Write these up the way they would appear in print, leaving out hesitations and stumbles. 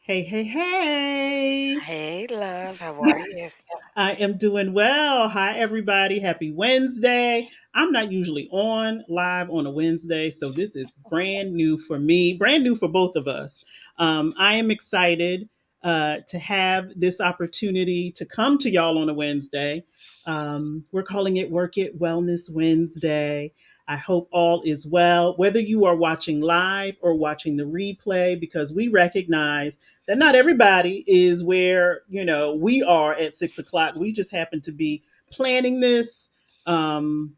Hey, hey, hey. Hey, love, how are you? I am doing well. Hi, everybody. Happy Wednesday. I'm not usually on live on a Wednesday, so this is brand new for me, brand new for both of us. I am excited to have this opportunity to come to y'all on a Wednesday. We're calling it Work It Wellness Wednesday. I hope all is well, whether you are watching live or watching the replay, because we recognize that not everybody is where we are at 6 o'clock. We just happen to be planning this, and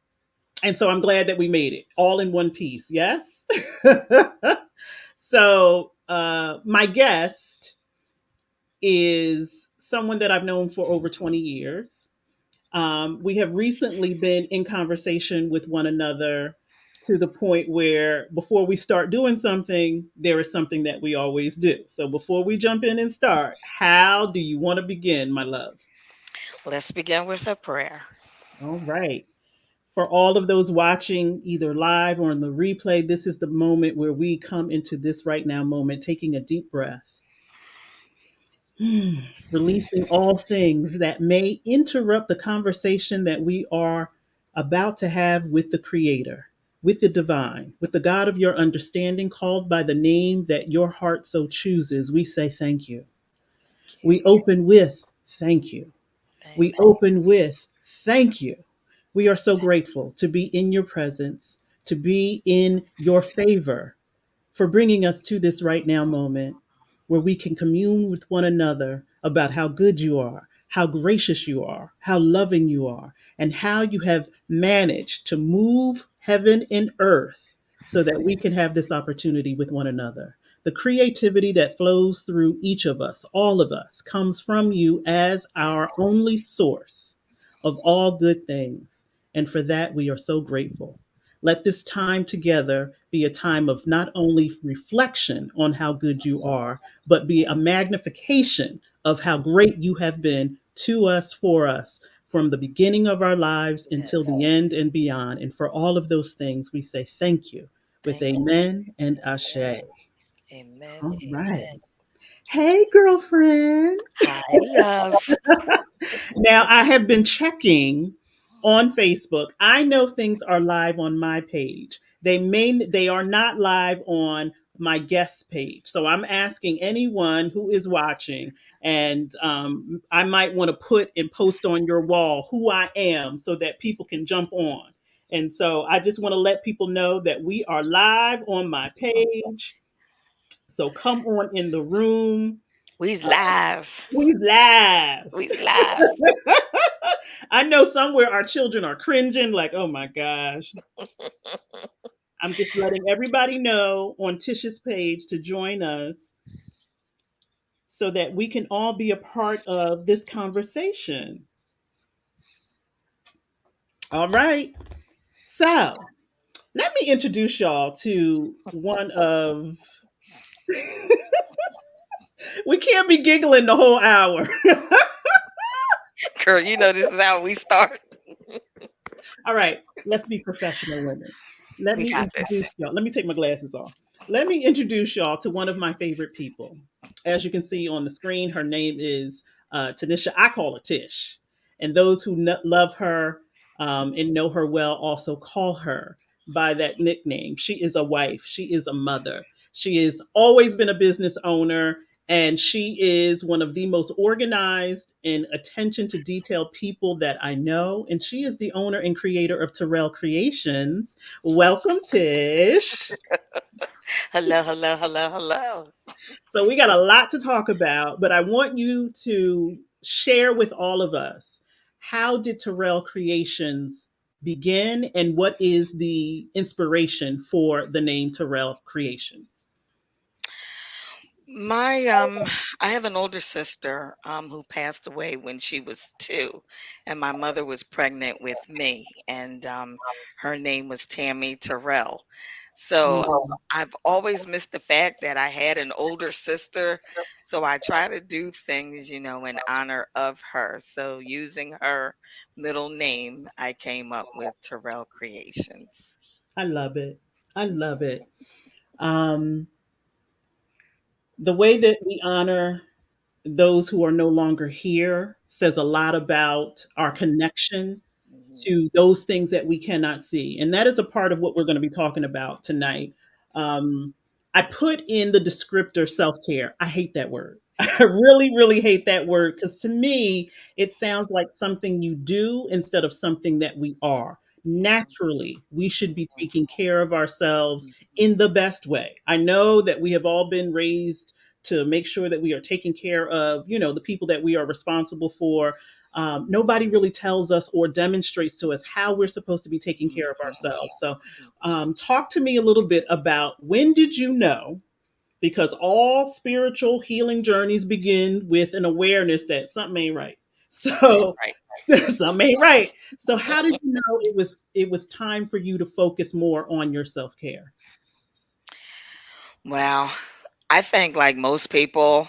so I'm glad that we made it all in one piece. Yes. So my guest is someone that I've known for over 20 years. We have recently been in conversation with one another to the point where before we start doing something, there is something that we always do. So before we jump in and start, how do you want to begin, my love? Let's begin with a prayer. All right. For all of those watching either live or in the replay, this is the moment where we come into this right now moment, taking a deep breath. Releasing all things that may interrupt the conversation that we are about to have with the Creator, with the divine, with the God of your understanding, called by the name that your heart so chooses. We say thank you. Thank you. We open with thank you. We Amen. open with thank you. We are so grateful to be in your presence, to be in your favor, for bringing us to this right now moment where we can commune with one another about how good you are, how gracious you are, how loving you are, and how you have managed to move heaven and earth so that we can have this opportunity with one another. The creativity that flows through each of us, all of us, comes from you as our only source of all good things. And for that, we are so grateful. Let this time together be a time of not only reflection on how good you are, but be a magnification of how great you have been to us, for us, from the beginning of our lives until Yes. the end and beyond. And for all of those things, we say thank you with Thank you. amen and ashe. Amen. Amen. All right. Amen. Hey, girlfriend. Hi, love. Now, I have been checking on Facebook. I know things are live on my page. They are not live on my guest page. So I'm asking anyone who is watching, and I might want to put and post on your wall who I am so that people can jump on. And so I just want to let people know that we are live on my page. So come on in the room. We's Uh, live. we live. We's live. I know somewhere our children are cringing, like, oh my gosh. I'm just letting everybody know on Tish's page to join us so that we can all be a part of this conversation. All right. So let me introduce y'all to one of, we can't be giggling the whole hour. Girl, you know this is how we start. All right, let's be professional women. Let We me got this. introduce y'all. Let me take my glasses off. Let me introduce y'all to one of my favorite people. As you can see on the screen, her name is Tanisha. I call her Tish. And those who love her and know her well also call her by that nickname. She is a wife, she is a mother, she has always been a business owner, and she is one of the most organized and attention to detail people that I know. And she is the owner and creator of Terrell Creations. Welcome, Tish. Hello, hello, hello, hello. So, we got a lot to talk about, but I want you to share with all of us, how did Terrell Creations begin and what is the inspiration for the name Terrell Creations? My I have an older sister who passed away when she was 2, and my mother was pregnant with me, and her name was Tammy Terrell. So Mm, I've always missed the fact that I had an older sister, so I try to do things, in honor of her. So using her middle name, I came up with Terrell Creations. I love it. I love it. Um, the way that we honor those who are no longer here says a lot about our connection Mhm. to those things that we cannot see. And that is a part of what we're going to be talking about tonight. Um, I put in the descriptor self care. I hate that word. I really, really hate that word because to me, it sounds like something you do instead of something that we are. Mhm. Naturally, we should be Mhm. taking care of ourselves Mhm. in the best way. I know that we have all been raised to make sure that we are taking care of, the people that we are responsible for. Nobody really tells us or demonstrates to us how we're supposed to be taking Mhm. care of ourselves. So, Mhm. talk to me a little bit about, when did you know? Because all spiritual healing journeys begin with an awareness that something ain't right. Something ain't So, right. something ain't right. So, how did you know it was time for you to focus more on your self care? Well, I think like most people,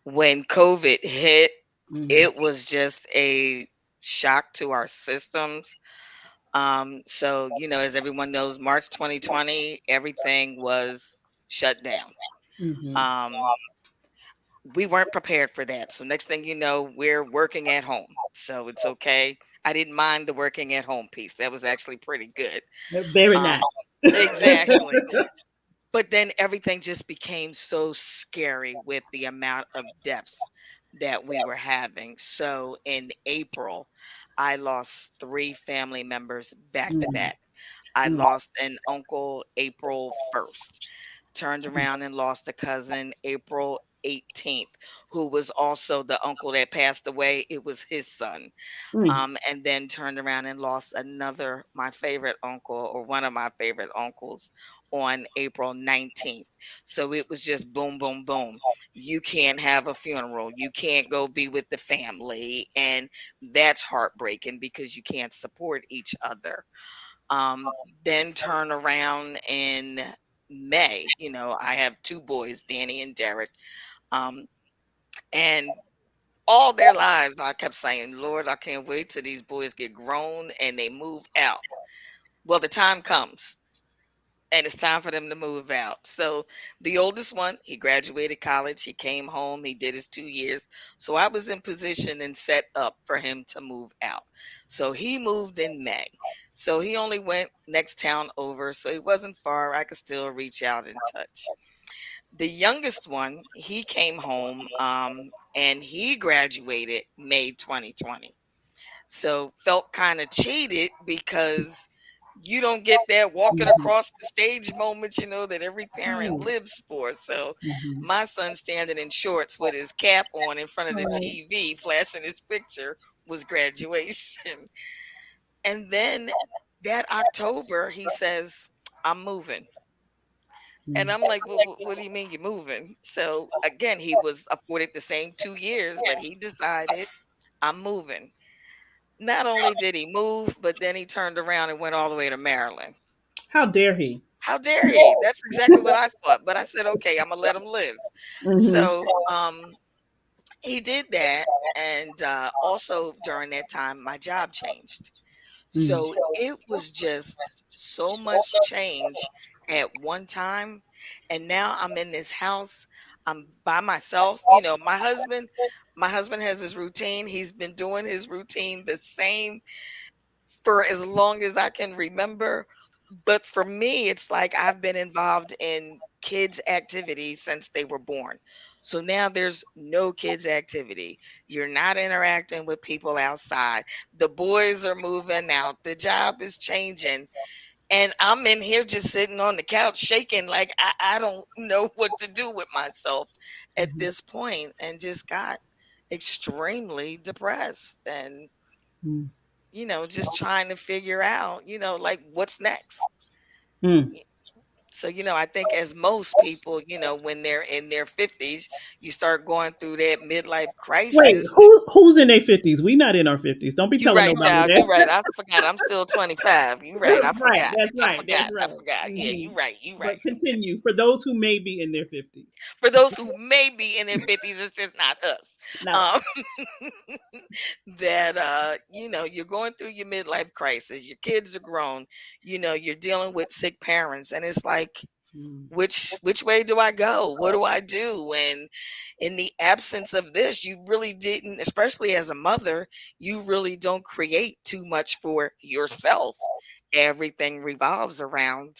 when COVID hit, Mm-hmm. it was just a shock to our systems. So, as everyone knows, March 2020, everything was shut down. Mm-hmm. Um, we weren't prepared for that. So next thing you know, we're working at home. So it's okay. I didn't mind the working at home piece. That was actually pretty good. Very Um, nice. exactly. But then everything just became so scary with the amount of deaths that we were having. So in April, I lost 3 family members back to Mm, back. I mm, lost an uncle April 1st, turned around and lost a cousin April 18th, who was also the uncle that passed away. It was his son. mm. And then turned around and lost another, my favorite uncle, or one of my favorite uncles, on April 19th. So it was just boom, boom, boom. You can't have a funeral. You can't go be with the family. And that's heartbreaking because you can't support each other. Um, then turn around in May. I have 2 boys, Danny and Derek. Um, and all their lives, I kept saying, Lord, I can't wait till these boys get grown and they move out. Well, the time comes and it's time for them to move out. So the oldest one, he graduated college, he came home, he did his 2 years. So I was in position and set up for him to move out. So he moved in May. So he only went next town over. So he wasn't far. I could still reach out and touch. The youngest one, he came home and he graduated May 2020. So felt kind of cheated because you don't get that walking Mhm. across the stage moment, that every parent Mm, lives for. So mhm. my son standing in shorts with his cap on in front of the Right. TV, flashing his picture, was graduation. And then that October, he says, I'm moving. And Mm. I'm like, well, what do you mean you're moving? So again, he was afforded the same 2 years, but he decided, I'm moving. Not only did he move, but then he turned around and went all the way to Maryland. How dare he? How dare he? That's exactly what I thought. But I said, okay, I'm gonna let him live. Hmm. So he did that. And also during that time, my job changed. Mm. So it was just so much change at one time. And now I'm in this house. I'm by myself. My husband has his routine. He's been doing his routine the same for as long as I can remember. But for me, it's like I've been involved in kids' activities since they were born. So now there's no kids' activity. You're not interacting with people outside. The boys are moving out. The job is changing. And I'm in here just sitting on the couch shaking like I don't know what to do with myself at Mhm. this point, and just got extremely depressed and Mm. just trying to figure out, like what's next. Mm. So, I think as most people, when they're in their 50s, you start going through that midlife Wait, crisis. who's in their 50s? We not in our 50s. Don't be You telling right, nobody child. You right. that. I forgot. I'm still 25. You right. That's I right. forgot. That's I right. forgot. That's I right. forgot. Yeah, Hmm. you right. You right. But continue for those who may be in their 50s. For those who may be in their 50s, it's just not us. Not us. Um, that you're going through your midlife crisis. Your kids are grown. You're dealing with sick parents, and it's like, Mm. which way do I go? What do I do? And in the absence of this, you really didn't, especially as a mother, you really don't create too much for yourself. Everything revolves around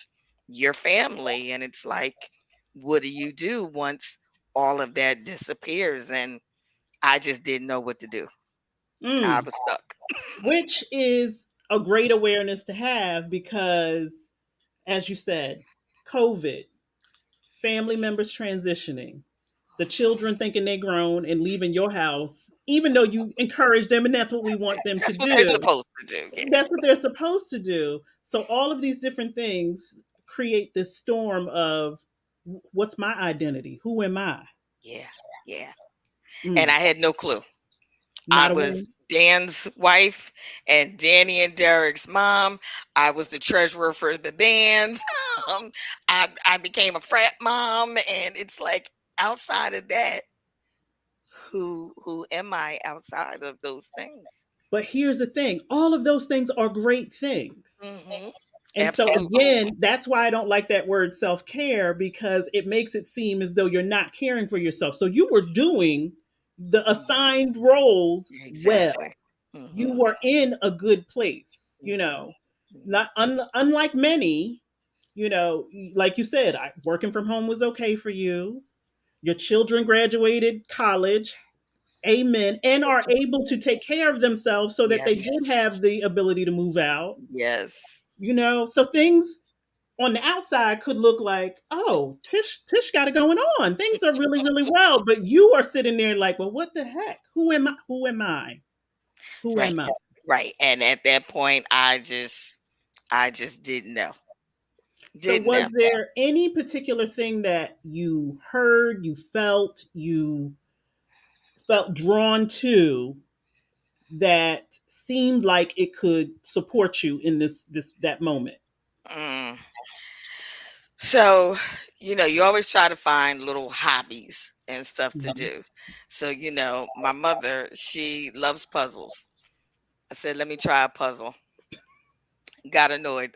your family, and it's like, what do you do once all of that disappears? And I just didn't know what to do. I Mm. was stuck. Which is a great awareness to have because, as you said, COVID, family members transitioning, the children thinking they're grown and leaving your house, even though you encourage them and that's what we want them to That's what they're do. supposed to do. Yeah. That's what they're supposed to do. So all of these different things create this storm of what's my identity? Who am I? Yeah. Yeah. And Mm, I had no clue. I not a was woman. Dan's wife and Danny and Derek's mom. I was the treasurer for the band. I became a frat mom, and it's like, outside of that, who am I outside of those things? But here's the thing, all of those things are great things. Hmm. And so Absolutely. again, that's why I don't like that word self-care because it makes it seem as though you're not caring for yourself. So you were doing the Mhm. assigned roles well. Exactly. You Hmm. were in a good place, Hmm. Hmm. not unlike many, like you said, working from home was okay for you. Your children graduated college, amen, and are able to take care of themselves so that they Yes. did have the ability to move out. Yes. So things on the outside could look like, oh, Tish got it going on. Things are really, really well. But you are sitting there like, well, what the heck? Who am I? Who am I? Who Right. am I? Right. And at that point, I just didn't know. So Didn't was know. there any particular thing that you heard, you felt drawn to that seemed like it could support you in this that moment? Mm. So, you always try to find little hobbies and stuff to Mhm. do. So, my mother, she loves puzzles. I said, let me try a puzzle. Got annoyed.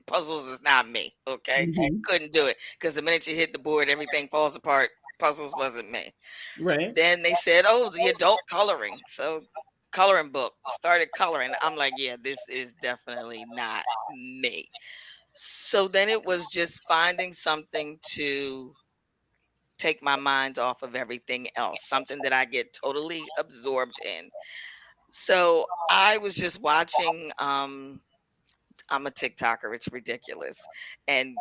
Puzzles is not me. Okay, Mhm. couldn't do it because the minute you hit the board, everything falls apart. Puzzles wasn't me. Right. Then they said, oh, the adult coloring. So, coloring book. Started coloring. I'm like, yeah, this is definitely not me. So then it was just finding something to take my mind off of everything else, something that I get totally absorbed in. So I was just watching, I'm a TikToker, it's ridiculous. And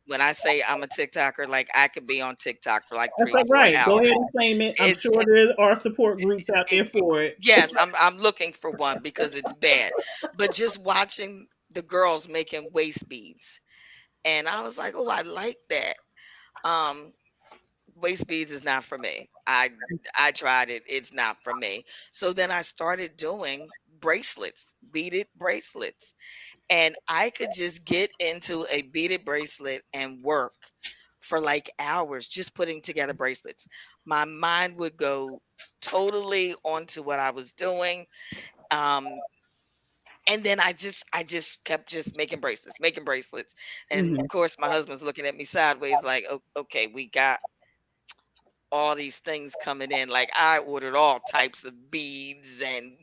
when I say I'm a TikToker, like I could be on TikTok for like That's three, like four right. Go ahead hours. and claim it. I'm It's sure there are support groups out it, there for it. yes, I'm looking for one because it's bad. But just watching the girls making waist beads, and I was like, oh, I like that. Um, Waist beads is not for me. I tried it. It's not for me. So then I started doing bracelets, beaded bracelets. And I could just get into a beaded bracelet and work for like hours just putting together bracelets. My mind would go totally onto what I was doing. Um, and then I just kept just making bracelets, making bracelets. And Hmm. of course my husband's looking at me sideways like, okay, we got all these things coming in. Like I ordered all types of beads and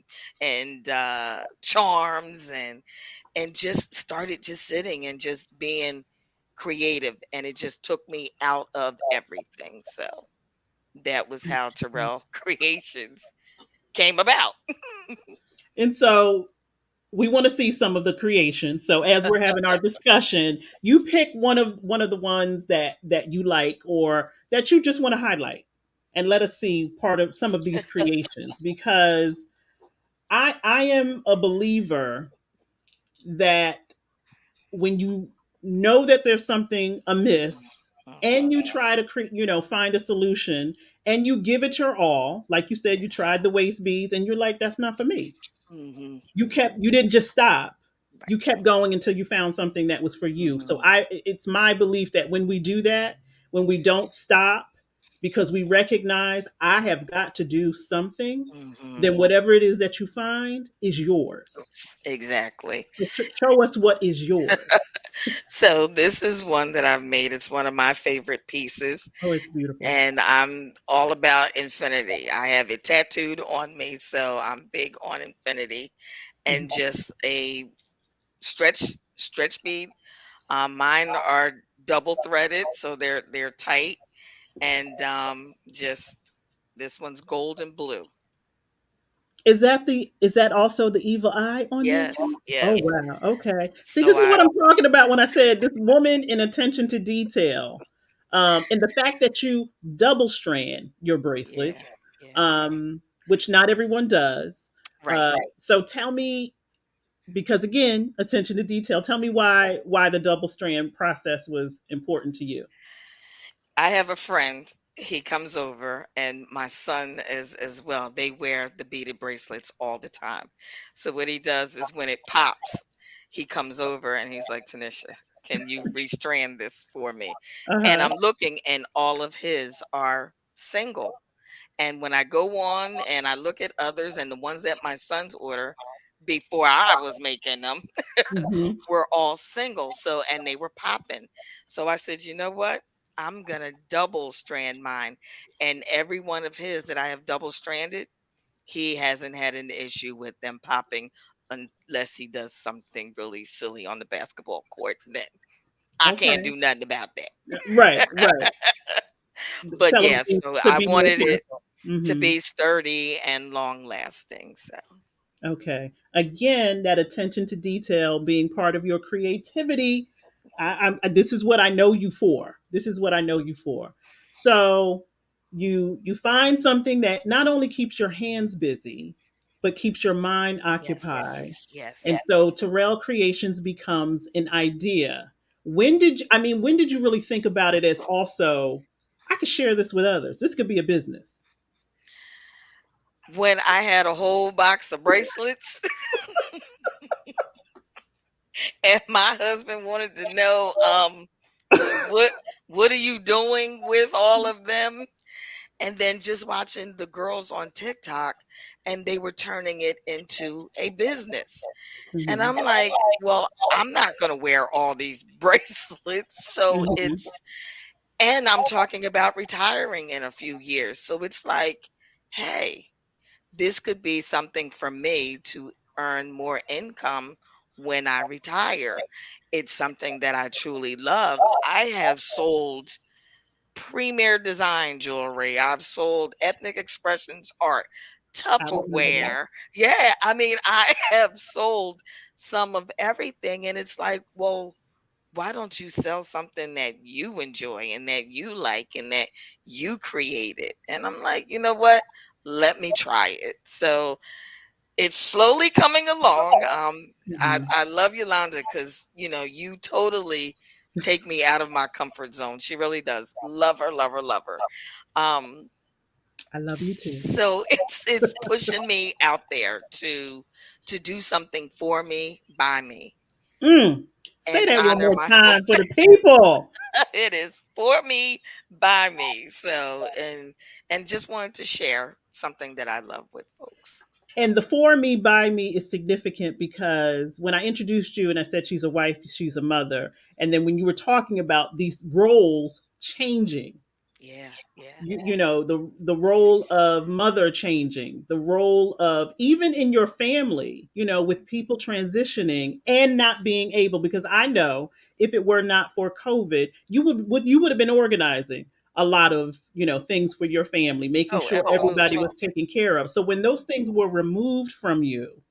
charms and just started just sitting and just being creative, and it just took me out of everything. So that was how Terrell Creations came about. And so we want to see some of the creation. So as we're having our discussion, you pick one of the ones that you like or that you just want to highlight, and let us see part of some of these creations, because I am a believer that when you know that there's something amiss and Mhm, you try to find a solution, and you give it your all, like you said, you tried the waist beads and you're like, that's not for me. mhm, You didn't just stop, right. you kept going until you found something that was for you. So Mhm, it's my belief that when we do that, when we don't stop because we recognize I have got to do something, mhm. then whatever it is that you find is yours. Exactly. So show us what is yours. So this is one that I've made. It's one of my favorite pieces, Oh, it's beautiful. and I'm all about infinity. I have it tattooed on me, so I'm big on infinity and Mhm. just a stretch bead. Mine are double threaded, so they're tight, and just this one's gold and blue. Is that also the evil eye on you? Yes, Oh yes. wow. Okay. See, So this is I what I'm talking about when I said this woman in attention to detail. And the fact that you double strand your yeah, bracelets, yeah. which not everyone does. Right. So tell me, because again, attention to detail. Tell me why the double strand process was important to you. I have a friend. He comes over, and my son is as well. They wear the beaded bracelets all the time. So what he does is when it pops, he comes over and he's like, Tanisha, can you restrand this for me? Uh And huh. I'm looking, and all of his are single. And when I go on and I look at others and the ones that my sons order before I was making them Hmm. were all single. So, and they were popping. So I said, you know what? I'm going to double strand mine. And every one of his that I have double stranded, he hasn't had an issue with them popping unless he does something really silly on the basketball court. Then I can't Okay. do nothing about that. Right. Right. But Tell them yeah, things so to I be more wanted it careful. to Hmm. be sturdy and long lasting. So, Okay. Again, that attention to detail being part of your creativity. This is what I know you for. This is what I know you for. So you find something that not only keeps your hands busy, but keeps your mind yes, occupied. And yes. so Terrell Creations becomes an idea. When did you really think about it as also, I could share this with others? This could be a business. When I had a whole box of bracelets and my husband wanted to know, what what are you doing with all of them? And then just watching the girls on TikTok, and they were turning it into a business. And Hmm. I'm like, well, I'm not going to wear all these bracelets. So Hmm. it's, and I'm talking about retiring in a few years. So it's like, hey, this could be something for me to earn more income when I retire. It's something that I truly love. I have sold premier design jewelry. I've sold ethnic expressions art, I remember that. Tupperware. Yeah, I mean, I have sold some of everything. And it's like, well, why don't you sell something that you enjoy and that you like and that you created? And I'm like, you know what? Let me try it. So it's slowly coming along. Mhm. I love Yolanda because you totally take me out of my comfort zone. She really does. Love her, love her, love her. Um, I love you too. so it's pushing me out there to do something for me, by me, Mm. Say and that one honor more my time for sister. the people. It is for me, by me. So and just wanted to share something that I love with folks. And the for me by me is significant because when I introduced you and I said she's a wife, she's a mother, and then when you were talking about these roles changing, Yeah, yeah. you know the role of mother changing, the role of even in your family, with people transitioning and not being able, because I know if it were not for COVID, you would have been organizing a lot of things for your family, making Oh, sure everybody absolutely. was taken care of. So when those things were removed from you,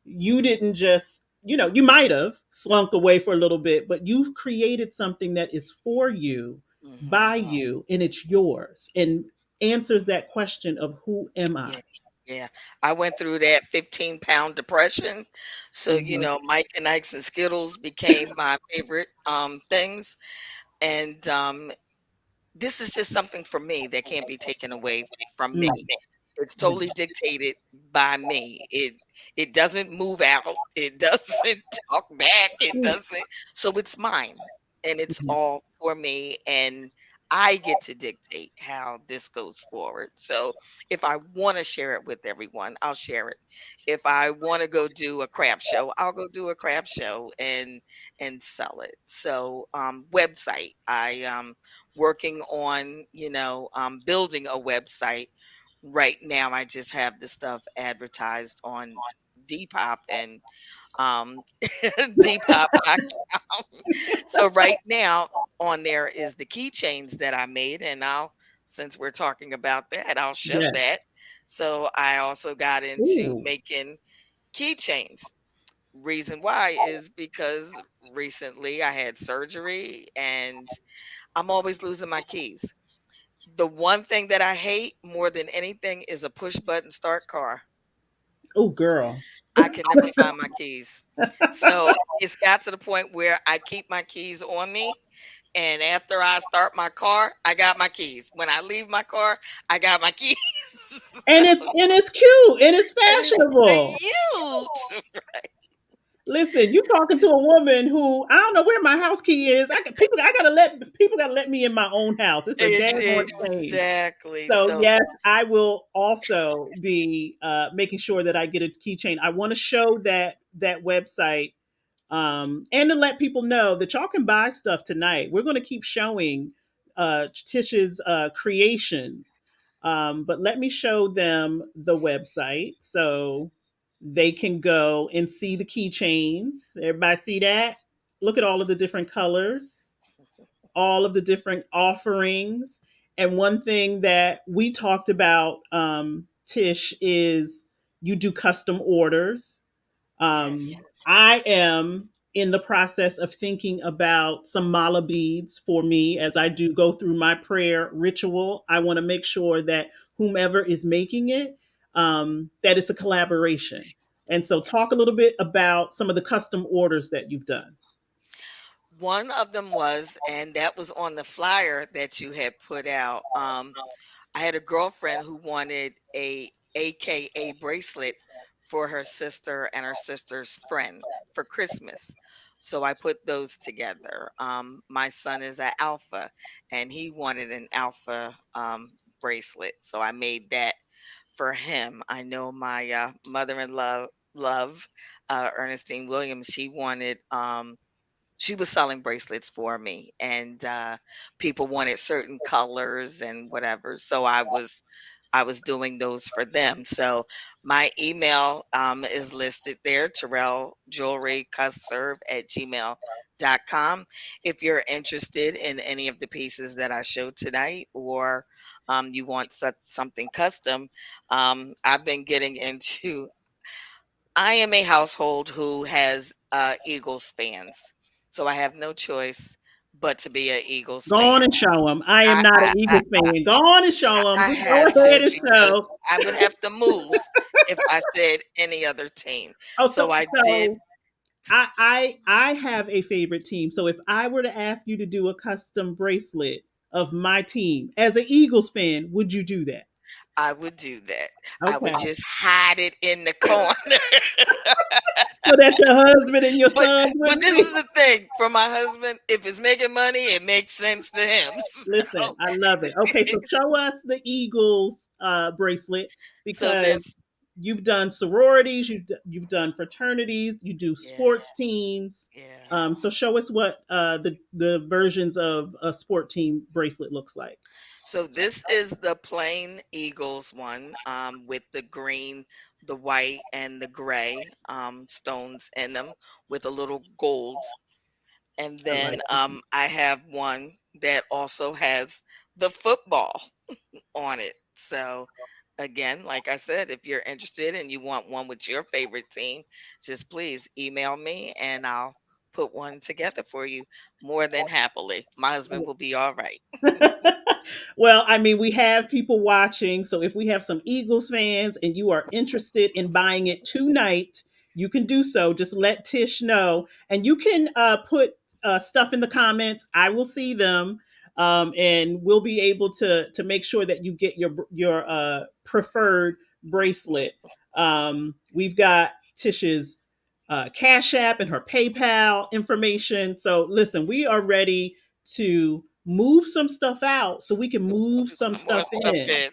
you didn't just, you might have slunk away for a little bit, but you've created something that is for you, Hmm. by you, and it's yours, and answers that question of who am I? Yeah, yeah. I went through that 15-pound depression. So, Mhm. Mike and Ike's and Skittles became my favorite things. And this is just something for me that can't be taken away from Mm. me. It's Yeah. totally dictated by me. It doesn't move out. It doesn't talk back. It Mm. doesn't. So it's mine, and it's Mhm. all for me, and I get to dictate how this goes forward. So if I want to share it with everyone, I'll share it. If I want to go do a craft show, I'll go do a craft show and sell it. So website, I working on, building a website. Right now, I just have the stuff advertised on Depop and Depop.com. So right now on there is the keychains that I made, and since we're talking about that, I'll show Yes. that. So I also got into Ooh. making keychains. Reason why is because recently I had surgery and I'm always losing my keys. The one thing that I hate more than anything is a push button start car. Oh, girl. I can never find my keys. So it's got to the point where I keep my keys on me. And after I start my car, I got my keys. When I leave my car, I got my keys. And it's cute and it's And it's fashionable. cute. Listen, you talking to a woman who, I don't know where my house key is. People gotta let me in my own house. It's a daggone shame. Exactly. So So yes, I will also be making sure that I get a keychain. I want to show that website, and to let people know that y'all can buy stuff tonight. We're going to keep showing Tish's creations, but let me show them the website so they can go and see the keychains. Everybody see that? Look at all of the different colors, all of the different offerings. And one thing that we talked about, Tish, is you do custom orders. yes. I am in the process of thinking about some mala beads for me as I do go through my prayer ritual. I want to make sure that whomever is making it, that it's a collaboration. And so, talk a little bit about some of the custom orders that you've done. One of them was, and that was on the flyer that you had put out. I had a girlfriend who wanted a AKA bracelet for her sister and her sister's friend for Christmas. So I put those together. My son is an alpha and he wanted an alpha bracelet. So I made that for him. I know my mother-in-law love Ernestine Williams. She was selling bracelets for me and people wanted certain colors and whatever, so I was doing those for them. So my email is listed there, Terrell Jewelry Custserve at gmail.com. If you're interested in any of the pieces that I showed tonight, or you want something custom, I've been getting into, I am a household who has eagle spans. so I have no choice but to be an Eagles Go on fan. and show them. I am I not I an I Eagles fan. Go on and show them. I Just go had ahead to and because show. I would have to move if I said any other team. Oh, So I did. so I have a favorite team. So if I were to ask you to do a custom bracelet of my team as an Eagles fan, would you do that? I would do that. I would Okay. just hide it in the corner. So that your husband and your but sons but wouldn't this see. is the thing for my husband. If it's making money, it makes sense to him. Listen, I love it. Okay, so show us the Eagles bracelet So because there's you've done sororities, you've done fraternities, you do yeah, sports teams. yeah. So show us what the versions of a sport team bracelet looks like. So this is the plain Eagles one, with the green, the white, and the gray stones in them with a little gold. And I then like it. I have one that also has the football on it. So again, like I said, if you're interested and you want one with your favorite team, just please email me and I'll put one together for you more than happily. My husband will be all right. Well, I mean, we have people watching. So if we have some Eagles fans and you are interested in buying it tonight, you can do so. Just let Tish know. And you can put stuff in the comments. I will see them. And we'll be able to make sure that you get your preferred bracelet. We've got Tish's Cash App and her PayPal information. So listen, we are ready to move some stuff out so we can move some Some more stuff stuff in. in.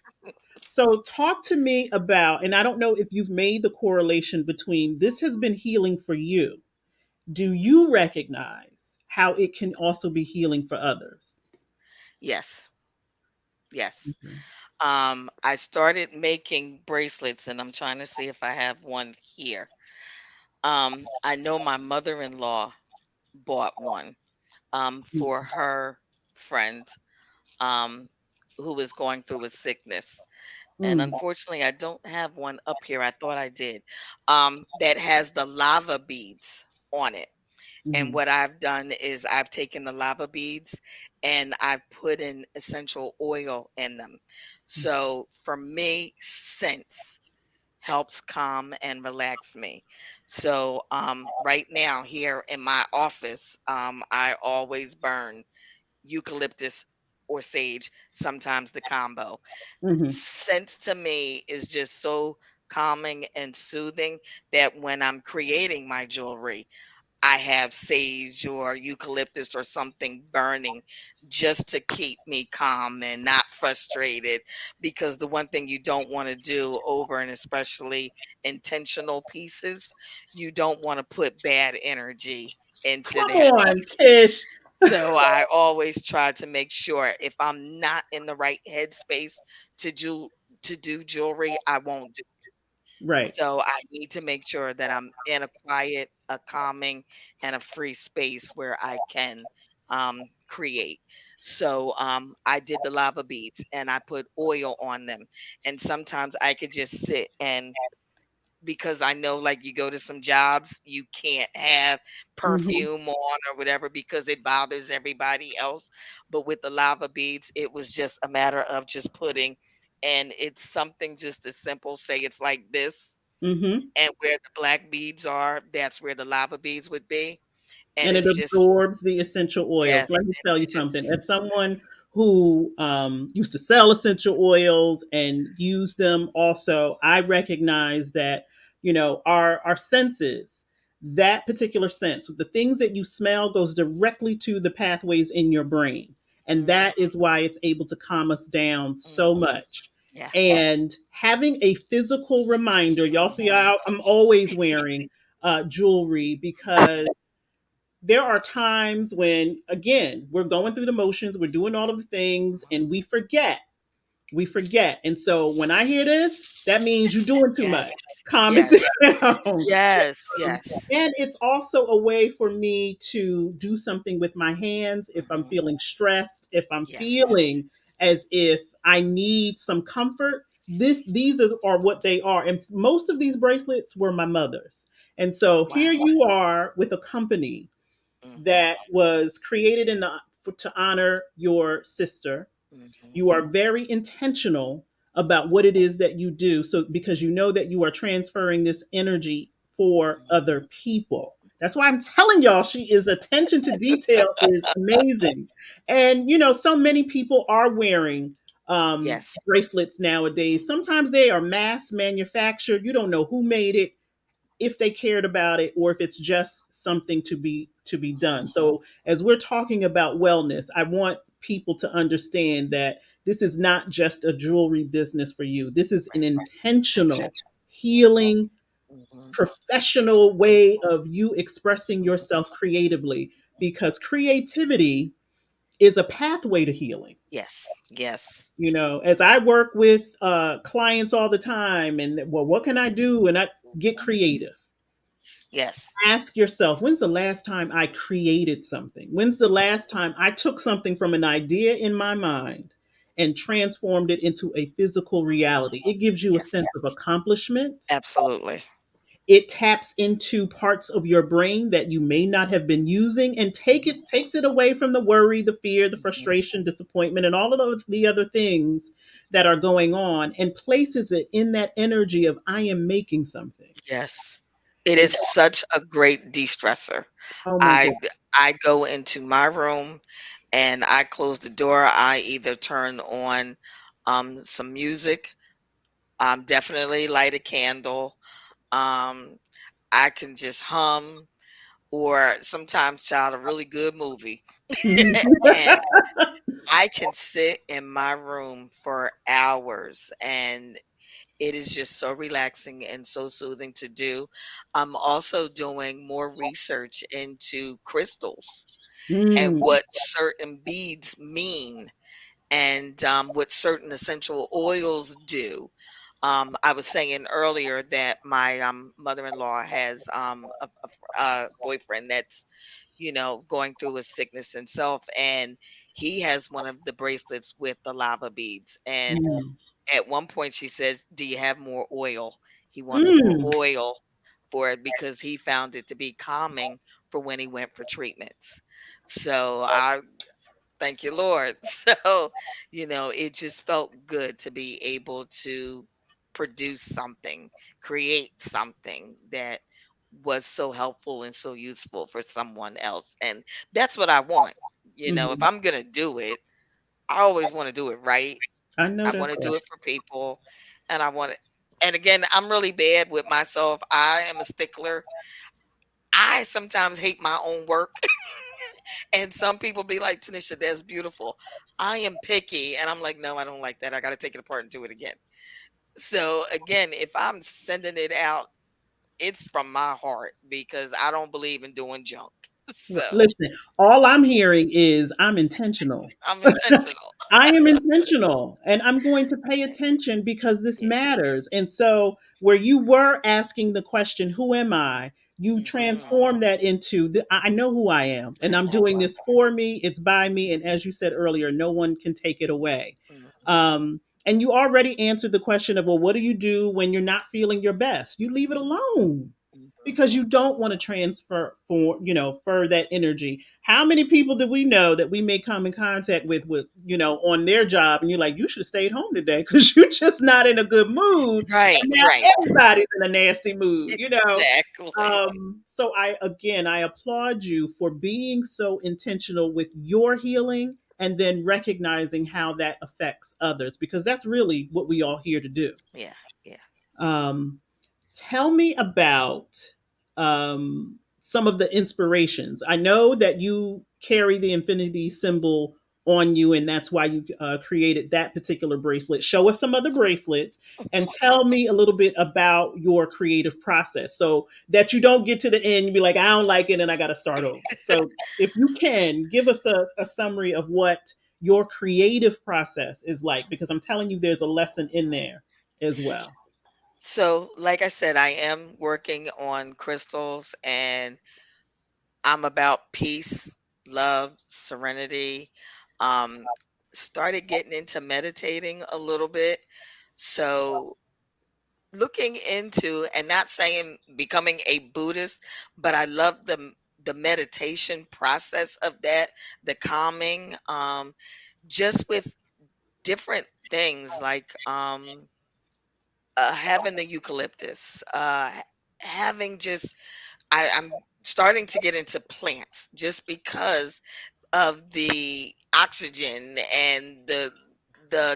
So, talk to me about, and I don't know if you've made the correlation between this has been healing for you. Do you recognize how it can also be healing for others? Yes, yes. Okay. I started making bracelets and I'm trying to see if I have one here. I know my mother-in-law bought one for her friend um who was going through a sickness. And Mm, unfortunately, I don't have one up here. I thought I did. That has the lava beads on it. And mhm, what I've done is I've taken the lava beads and I've put in essential oil in them. So for me, scents helps calm and relax me. So right now here in my office, I always burn eucalyptus or sage, sometimes the combo. mhm, Scents to me is just so calming and soothing that when I'm creating my jewelry, I have sage or eucalyptus or something burning just to keep me calm and not frustrated. Because the one thing you don't want to do over and especially intentional pieces, you don't want to put bad energy into come that on, piece. Tish. So I always try to make sure if I'm not in the right headspace to do jewelry, I won't do. Right. So I need to make sure that I'm in a quiet, a calming, and a free space where I can create. So I did the lava beads and I put oil on them. And sometimes I could just sit and because I know like you go to some jobs, you can't have Mhm, perfume on or whatever because it bothers everybody else. But with the lava beads, it was just a matter of just putting, and it's something just as simple, say it's like this, mhm. and where the black beads are, that's where the lava beads would be. And And it it's just, absorbs the essential yes, oils. Let me and tell you it something. just, As someone who used to sell essential oils and use them, also, I recognize that our senses, that particular sense, the things that you smell, goes directly to the pathways in your brain, and mm, that is why it's able to calm us down so hmm, much. yeah, And having a physical reminder, y'all see, hmm, I'm always wearing jewelry because there are times when, again, we're going through the motions, we're doing all of the things, and we forget. And so when I hear this, that means you're doing too much. yes, Calm it yes, down. yes, yes, And it's also a way for me to do something with my hands if I'm hmm, feeling stressed, if I'm yes, feeling as if I need some comfort. These are what they are. And most of these bracelets were my mother's. And so here wow, you are with a company Mhm. that was created to honor your sister. Mhm. You are very intentional about what it is that you do. So, because you know that you are transferring this energy for Mhm. other people. That's why I'm telling y'all, she is attention to detail is amazing. And, so many people are wearing Yes. bracelets nowadays. Sometimes they are mass manufactured. You don't know who made it, if they cared about it, or if it's just something to be done. Mhm. So as we're talking about wellness, I want people to understand that this is not just a jewelry business for you. This is an Right. Action. intentional healing, Mhm. professional way of you expressing yourself creatively, because creativity is a pathway to healing. Yes. Yes. As I work with clients all the time, and well, what can I do, and I get creative. Yes. Ask yourself, when's the last time I created something? When's the last time I took something from an idea in my mind and transformed it into a physical reality? It gives you a Yes. sense of accomplishment. Absolutely. It taps into parts of your brain that you may not have been using, and takes it away from the worry, the fear, the Mhm. frustration, disappointment, and all of the other things that are going on, and places it in that energy of I am making something. Yes. It And is so, such a great de-stressor. oh my I god. I go into my room and I close the door. I either turn on some music, definitely light a candle. Um I can just hum, or sometimes child a really good movie. And I can sit in my room for hours, and it is just so relaxing and so soothing to do. I'm also doing more research into crystals and Mm. what certain beads mean, and what certain essential oils do. I was saying earlier that my mother-in-law has a boyfriend that's, going through a sickness himself, and he has one of the bracelets with the lava beads. And Mm. at one point, she says, "Do you have more oil?" He wants more Mm. oil for it because he found it to be calming for when he went for treatments. So I thank you, Lord. So, it just felt good to be able to produce something, create something that was so helpful and so useful for someone else. And that's what I want. If Mhm. I'm going to do it, I always want to do it right. I know I that's want to right. do it for people, and I want it. And again, I'm really bad with myself. I am a stickler. I sometimes hate my own work. And some people be like, "Tanisha, that's beautiful." I am picky, and I'm like, "No, I don't like that. I got to take it apart and do it again." So again, if I'm sending it out, it's from my heart because I don't believe in doing junk. Well, So listen, all I'm hearing is I'm intentional. I'm intentional. I am intentional, and I'm going to pay attention because this Yeah. matters. And so, where you were asking the question, who am I? You Hmm. transform that into, I know who I am, and I'm doing this for me. It's by me. And as you said earlier, no one can take it away. Hmm. And you already answered the question of, well, what do you do when you're not feeling your best? You leave it alone, Hmm. because you don't want to transfer for that energy. How many people do we know that we may come in contact with on their job, and you're like, you should have stayed home today because you're just not in a good mood, Right, and now right. everybody's in a nasty mood. Exactly. So I applaud you for being so intentional with your healing, and then recognizing how that affects others, because that's really what we all here to do. Yeah, yeah. um, Tell me about some of the inspirations. I know that you carry the infinity symbol on you, and that's why you created that particular bracelet. Show us some other bracelets, and tell me a little bit about your creative process, so that you don't get to the end and be like, I don't like it and I got to start over. So, if you can give us a summary of what your creative process is like, because I'm telling you, there's a lesson in there as well. So, like I said, I am working on crystals, and I'm about peace, love, serenity. Um, Started getting into meditating a little bit. So, looking into, and not saying becoming a Buddhist, but I love the meditation process of that, the calming, just with different things like having the eucalyptus, having just I'm starting to get into plants just because of the oxygen and the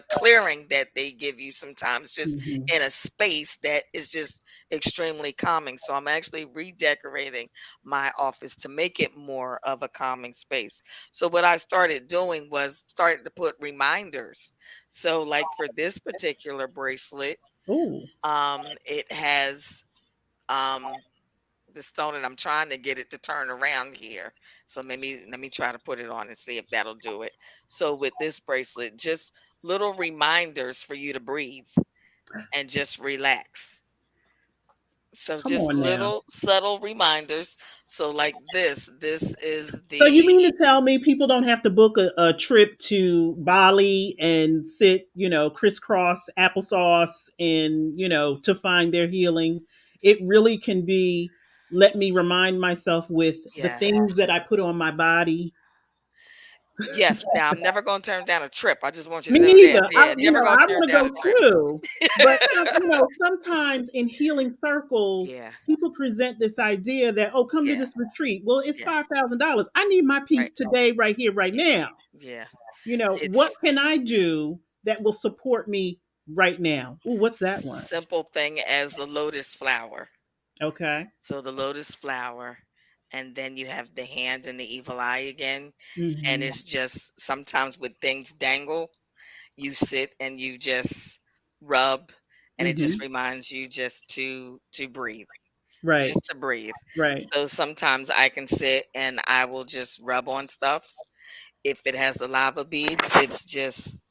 clearing that they give you sometimes just Hmm. in a space that is just extremely calming. So I'm actually redecorating my office to make it more of a calming space. So what I started doing was started to put reminders. So like for this particular bracelet, Oh, it has um the stone, and I'm trying to get it to turn around here. So maybe let me try to put it on and see if that'll do it. So with this bracelet, just little reminders for you to breathe and just relax. So come just on now. little subtle reminders. So like this is So you the mean to tell me people don't have to book a trip to Bali and sit, crisscross applesauce and, to find their healing? It really can be, let me remind myself with the yeah. things that I put on my body. Yes. Now I'm never gonna turn down a trip. I just want you Me to know that. neither. Yeah, never gonna I turn want to down go a trip. too. But sometimes in healing circles, Yeah. people present this idea that, oh, come to Yeah. this retreat. Well, it's Yeah. $5,000. I need my Right. peace today, right here, right Yeah. now. Yeah. What It's can I do that will support me right now? Ooh, what's that one? simple thing as the lotus flower. Okay. So the lotus flower, and then you have the hand and the evil eye again. And Hmm. it's just sometimes with things dangle, you sit and you just rub, and it just Hmm. reminds you just to breathe, Right. just to breathe. Right. So sometimes I can sit and I will just rub on stuff. If it has the lava beads, it's just,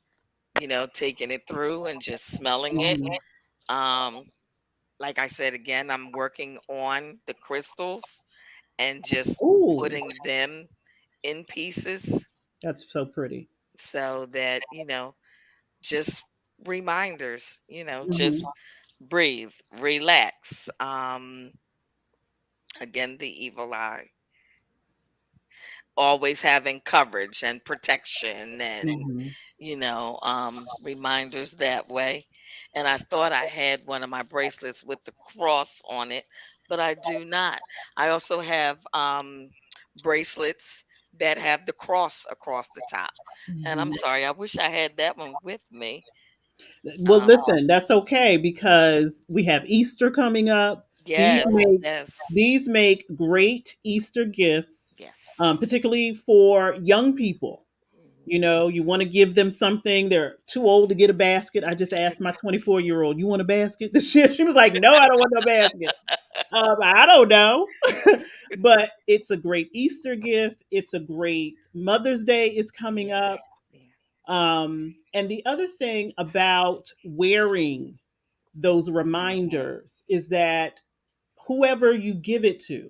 taking it through and just smelling it. Hmm. Um, like I said again, I'm working on the crystals and just Ooh, putting them in pieces that's so pretty. so that, just reminders, Hmm. just breathe, relax. Again, the evil eye, always having coverage and protection and Hmm. reminders that way. And I thought I had one of my bracelets with the cross on it, but I do not. I also have bracelets that have the cross across the top. And I'm Hmm. sorry, I wish I had that one with me. Well, Um, listen, that's okay because we have Easter coming up. These yes, make yes, these make great Easter gifts, yes. particularly for young people. Mhm. You want to give them something. They're too old to get a basket. I just asked my 24-year-old, "You want a basket this year?" She was like, "No, I don't want no basket." I don't know, but it's a great Easter gift. It's a great Mother's Day is coming Yeah, up. yeah. And the other thing about wearing those reminders is that whoever you give it to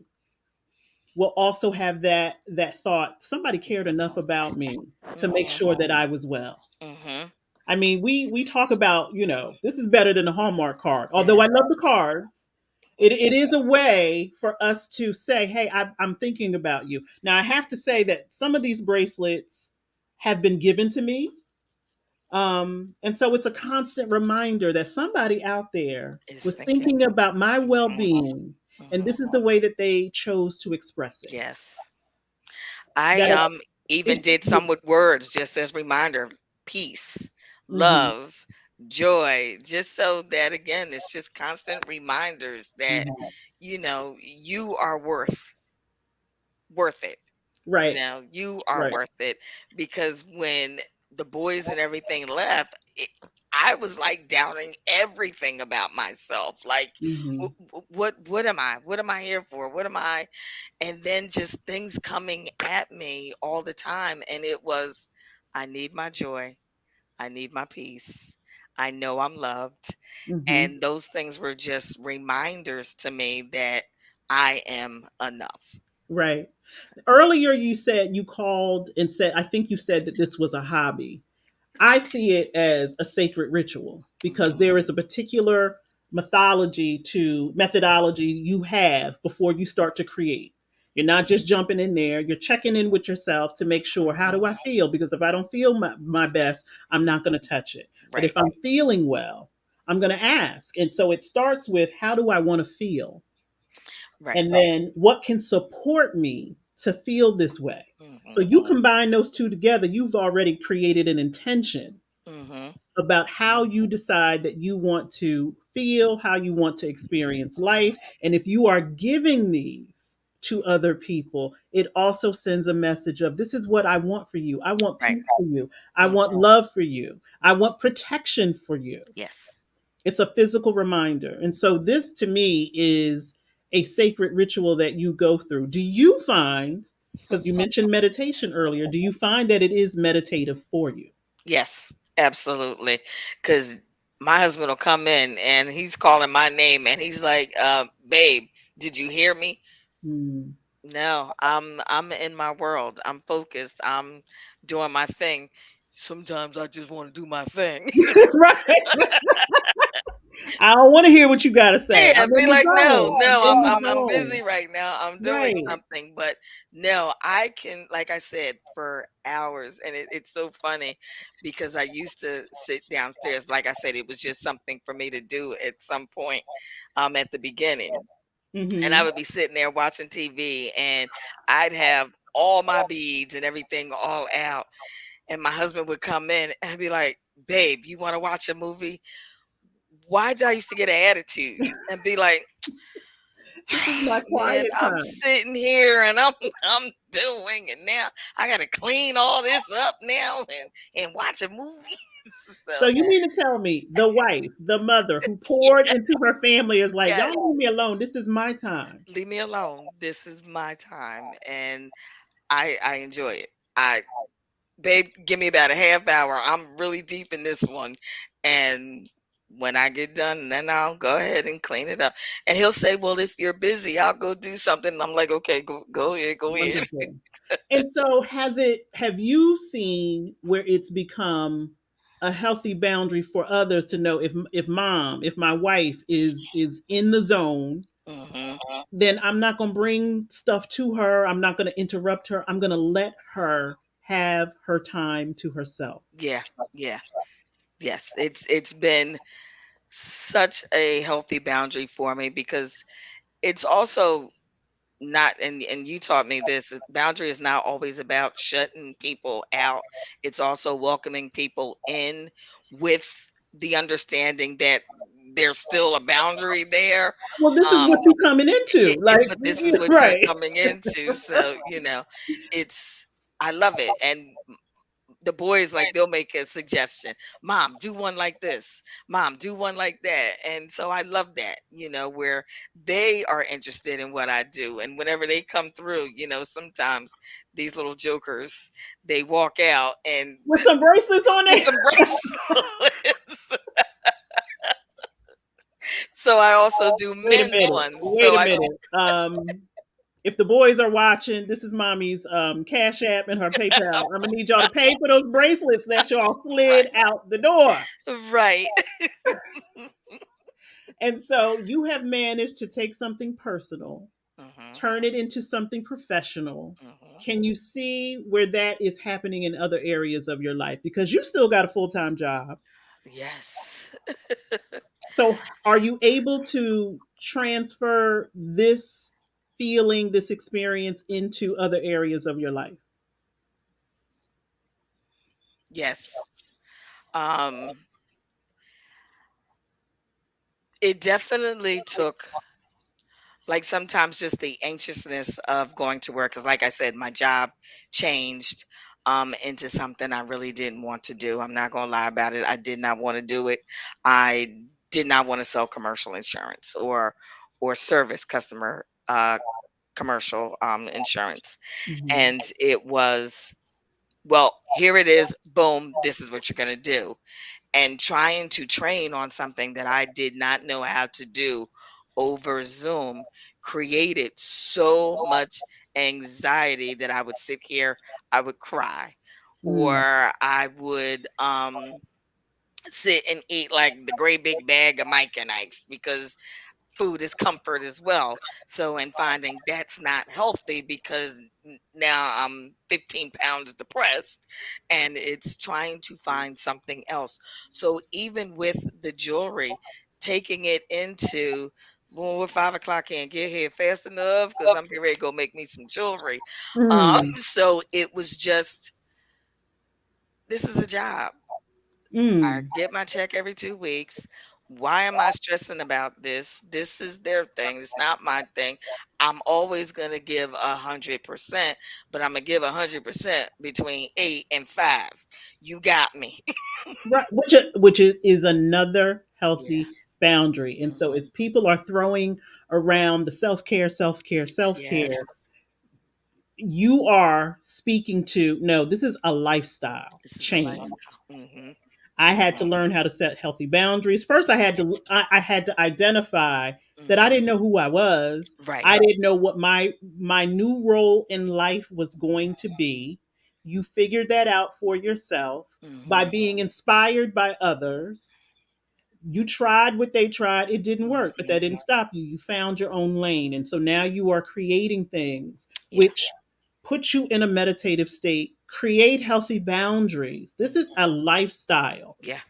will also have that thought, somebody cared enough about me to make Mhm. sure that I was well. Mhm. I mean, we talk about, this is better than a Hallmark card. Although Yeah. I love the cards, it is a way for us to say, hey, I'm thinking about you. Now, I have to say that some of these bracelets have been given to me. And so it's a constant reminder that somebody out there Is was thinking. thinking about my well Mhm. being. And Mhm. this is the way that they chose to express it. Yes. I That even it, did some with words just as reminder, peace, hmm. love, joy, just so that again it's just constant reminders that Hmm. you are worth it. Right, You are right. worth it because when the boys and everything left, I was like doubting everything about myself. Like, Hmm. what am I? What am I here for? What am I? And then just things coming at me all the time, and it was, I need my joy. I need my peace. I know I'm loved. Hmm. And those things were just reminders to me that I am enough. Right. Earlier, you said you called and said, I think you said that this was a hobby. I see it as a sacred ritual because Mhm. there is a particular methodology you have before you start to create. You're not just jumping in there. You're checking in with yourself to make sure, how Mhm. do I feel? Because if I don't feel my best, I'm not going to touch it. But Right. if I'm feeling well, I'm going to ask. And so it starts with, how do I want to feel? Right. And then what can support me to feel this way? So Mhm. you combine those two together, you've already created an intention Mhm. about how you decide that you want to feel, how you want to experience life. And if you are giving these to other people, it also sends a message of, this is what I want for you. I want Right. peace for you. I Mhm. want love for you. I want protection for you. Yes. It's a physical reminder. And so this to me is a sacred ritual that you go through. Do you find, because you mentioned meditation earlier, do you find that it is meditative for you? Yes. Absolutely. Cuz my husband will come in and he's calling my name and he's like, babe, did you hear me?" Mm. No, I'm in my world. I'm focused. I'm doing my thing. Sometimes I just want to do my thing. Right. I don't want to hear what you got to say. Yeah, I'm in be the like, "No, zone. I'm no, in the I'm zone. busy right now. I'm doing Right. something." But no, I can, like I said, for hours, and it's so funny because I used to sit downstairs. Like I said, it was just something for me to do at some point, at the beginning, and I Hmm. would be sitting there watching TV, and I'd have all my beads and everything all out, and my husband would come in and be like, "Babe, you want to watch a movie?" Why did I used to get an attitude and be like, This is my "Man, quiet I'm time. sitting here and I'm doing it now. I got to clean all this up now and watch a movie." So So, you mean to tell me the wife, the mother who poured yeah, into her family is like, yes, y'all leave me alone. This is my time. leave me alone. This is my time, and I enjoy it. I Babe, give me about a half hour. I'm really deep in this one, and when I get done, then I'll go ahead and clean it up. And he'll say, "Well, if you're busy, I'll go do something." And I'm like, "Okay, go ahead, go ahead." Wonderful. And so have you seen where it's become a healthy boundary for others to know, if my wife is in the zone, Hmm. then I'm not going to bring stuff to her. I'm not going to interrupt her. I'm going to let her have her time to herself. Yeah, yeah, yes. It's been such a healthy boundary for me because it's also not, and you taught me this, boundary is not always about shutting people out. It's also welcoming people in with the understanding that there's still a boundary there. Well, this is um what you coming into. Like, but this is what you're right. coming into, so it's I love it. And the boys, like, they'll make a suggestion, "Mom, do one like this. Mom, do one like that." And so I love that, where they are interested in what I do. And whenever they come through, sometimes these little jokers, they walk out and With some bracelets on with it. some bracelets. So I also do Wait a men's minute. ones. Wait So a I minute. If the boys are watching, this is mommy's Cash App and her PayPal. I'm gonna need y'all to pay for those bracelets that y'all slid right, out the door. right. And so you have managed to take something personal, Hmm. turn it into something professional. Hmm. Can you see where that is happening in other areas of your life? Because you still got a full time job. Yes. So are you able to transfer this feeling, this experience into other areas of your life? Yes. um it definitely took, like, sometimes just the anxiousness of going to work, because like I said, my job changed into something I really didn't want to do. I'm not going to lie about it. I did not want to do it. I did not want to sell commercial insurance or service customer commercial insurance. Mhm. And it was, well, here it is, boom, this is what you're going to do. And trying to train on something that I did not know how to do over Zoom created so much anxiety that I would sit here, I would cry, or Mm. I would sit and eat like the great big bag of Mike and Ike's because food is comfort as well. So, in finding that's not healthy because now I'm 15 pounds depressed, and it's trying to find something else. So, even with the jewelry, taking it into, well, at 5 o'clock can't get here fast enough because I'm getting ready to go make me some jewelry. Mm, So it was just, this is a job. I mm. get my check every 2 weeks. Why am I stressing about this? This is their thing. It's not my thing. I'm always gonna give 100%, but I'm gonna give 100% between 8 and 5. You got me. Right, is another Yeah. healthy boundary. And so, Hmm. as people are throwing around the self care, self care, self Yes. care, you are speaking to no. This is a lifestyle This is a change. lifestyle. Hmm. I had Hmm. to learn how to set healthy boundaries. First, I had to identify that I Hmm. didn't know who I was. Right. I didn't know what my new role in life was going to be. You figured that out for yourself by Hmm. being inspired by others. You tried what they tried, it didn't work, but that Hmm. didn't stop you. You found your own lane. And so now you are creating things Yeah. which put you in a meditative state. Create healthy boundaries. This is Hmm. a lifestyle. Yeah.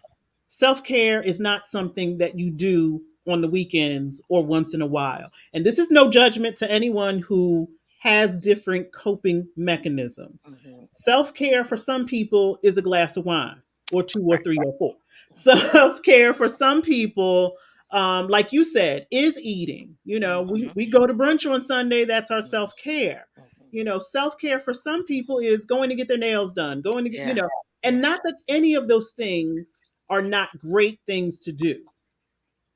Self care is not something that you do on the weekends or once in a while. And this is no judgment to anyone who has different coping mechanisms. Hmm. Self care for some people is a glass of wine, or two, or Right. three, or four. Hmm. Self care for some people, like you said, is eating. Hmm. We go to brunch on Sunday, that's our Hmm. self care. Hmm. Self care for some people is going to get their nails done, going to, Yeah. and Yeah. not that any of those things are not great things to do.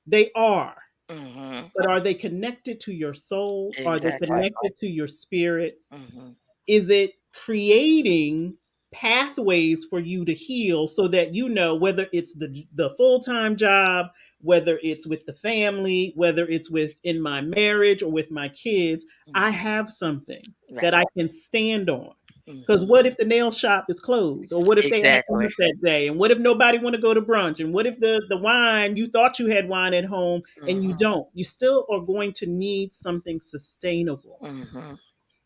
They are. Hmm. But are they connected to your soul? Are they Exactly. connected to your spirit? Hmm. Is it creating pathways for you to heal so that you know whether it's the full-time job, whether it's with the family, whether it's with in my marriage or with my kids, I Hmm. have something Right. that I can stand on. Because Hmm. what if the nail shop is closed, or what if they acting Exactly. up that day, and what if nobody want to go to brunch, and what if the wine, you thought you had wine at home and you Hmm. don't? You still are going to need something sustainable. Hmm.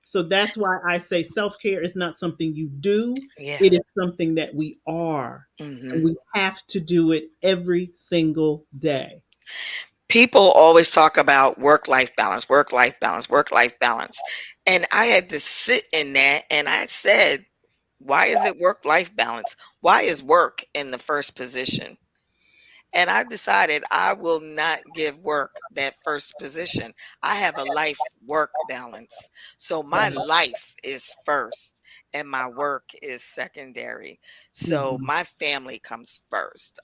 So that's why I say self care is not something you do, Yeah. it is something that we are. And Hmm. we have to do it every single day. People always talk about work life balance, work life balance, work life balance. And I had to sit in that and I said, why is it work life balance? Why is work in the first position? And I decided I will not give work that first position. I have a life work balance. So my Right. life is first and my work is secondary. So Mhm. my family comes first.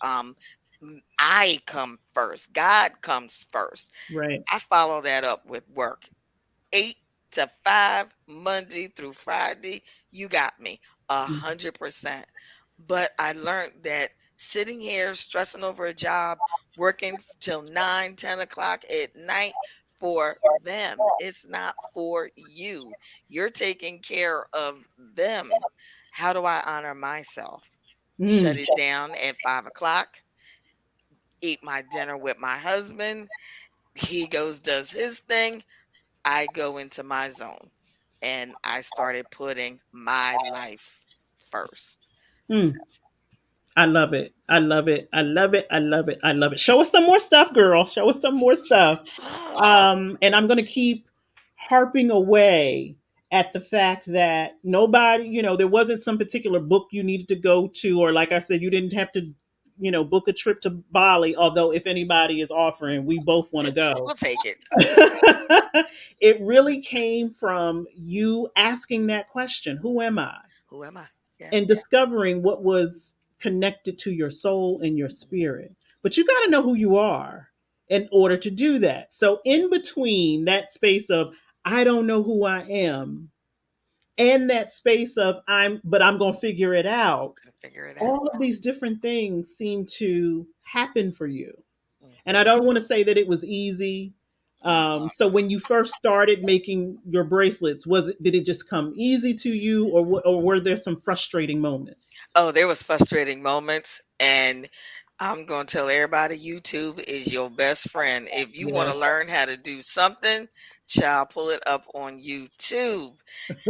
I come first. God comes first. Right. I follow that up with work. 8 to 5, Monday through Friday. You got me 100%. But I learned that sitting here stressing over a job, working till 9, 10 o'clock at night for them, it's not for you. You're taking care of them. How do I honor myself? Shut Mm. it down at 5 o'clock, eat my dinner with my husband. He goes, does his thing. I go into my zone and I started putting my life first. So, Mm. I love it. I love it. I love it. I love it. I love it. Show us some more stuff, girl. Show us some more stuff. And I'm going to keep harping away at the fact that nobody, there wasn't some particular book you needed to go to, or like I said, you didn't have to, book a trip to Bali. Although if anybody is offering, we both want to go. we'll take it. It really came from you asking that question: Who am I? Who am I? Yeah. And discovering what was connected to your soul and your Mhm. spirit. But you got to know who you are in order to do that. So, in between that space of, I don't know who I am, and that space of, but I'm going to figure it out, Gonna figure it out. all of these different things seem to happen for you. And I Hmm. don't want to say that it was easy. So when you first started making your bracelets, did it just come easy to you, or were there some frustrating moments? Oh, there was frustrating moments, and I'm gonna tell everybody YouTube is your best friend. If you want Yes. to learn how to do something, child, pull it up on YouTube.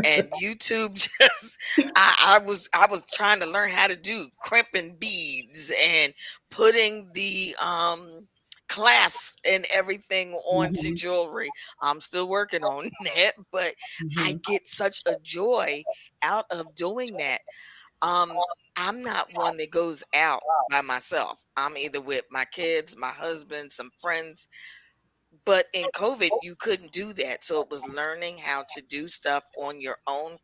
And YouTube just I was trying to learn how to do crimping beads and putting the clasps and everything onto Hmm. jewelry. I'm still working on that, but I Hmm. get such a joy out of doing that. Um, I'm not one that goes out by myself. I'm either with my kids, my husband, some friends. But in COVID, you couldn't do that. So it was learning how to do stuff on your own.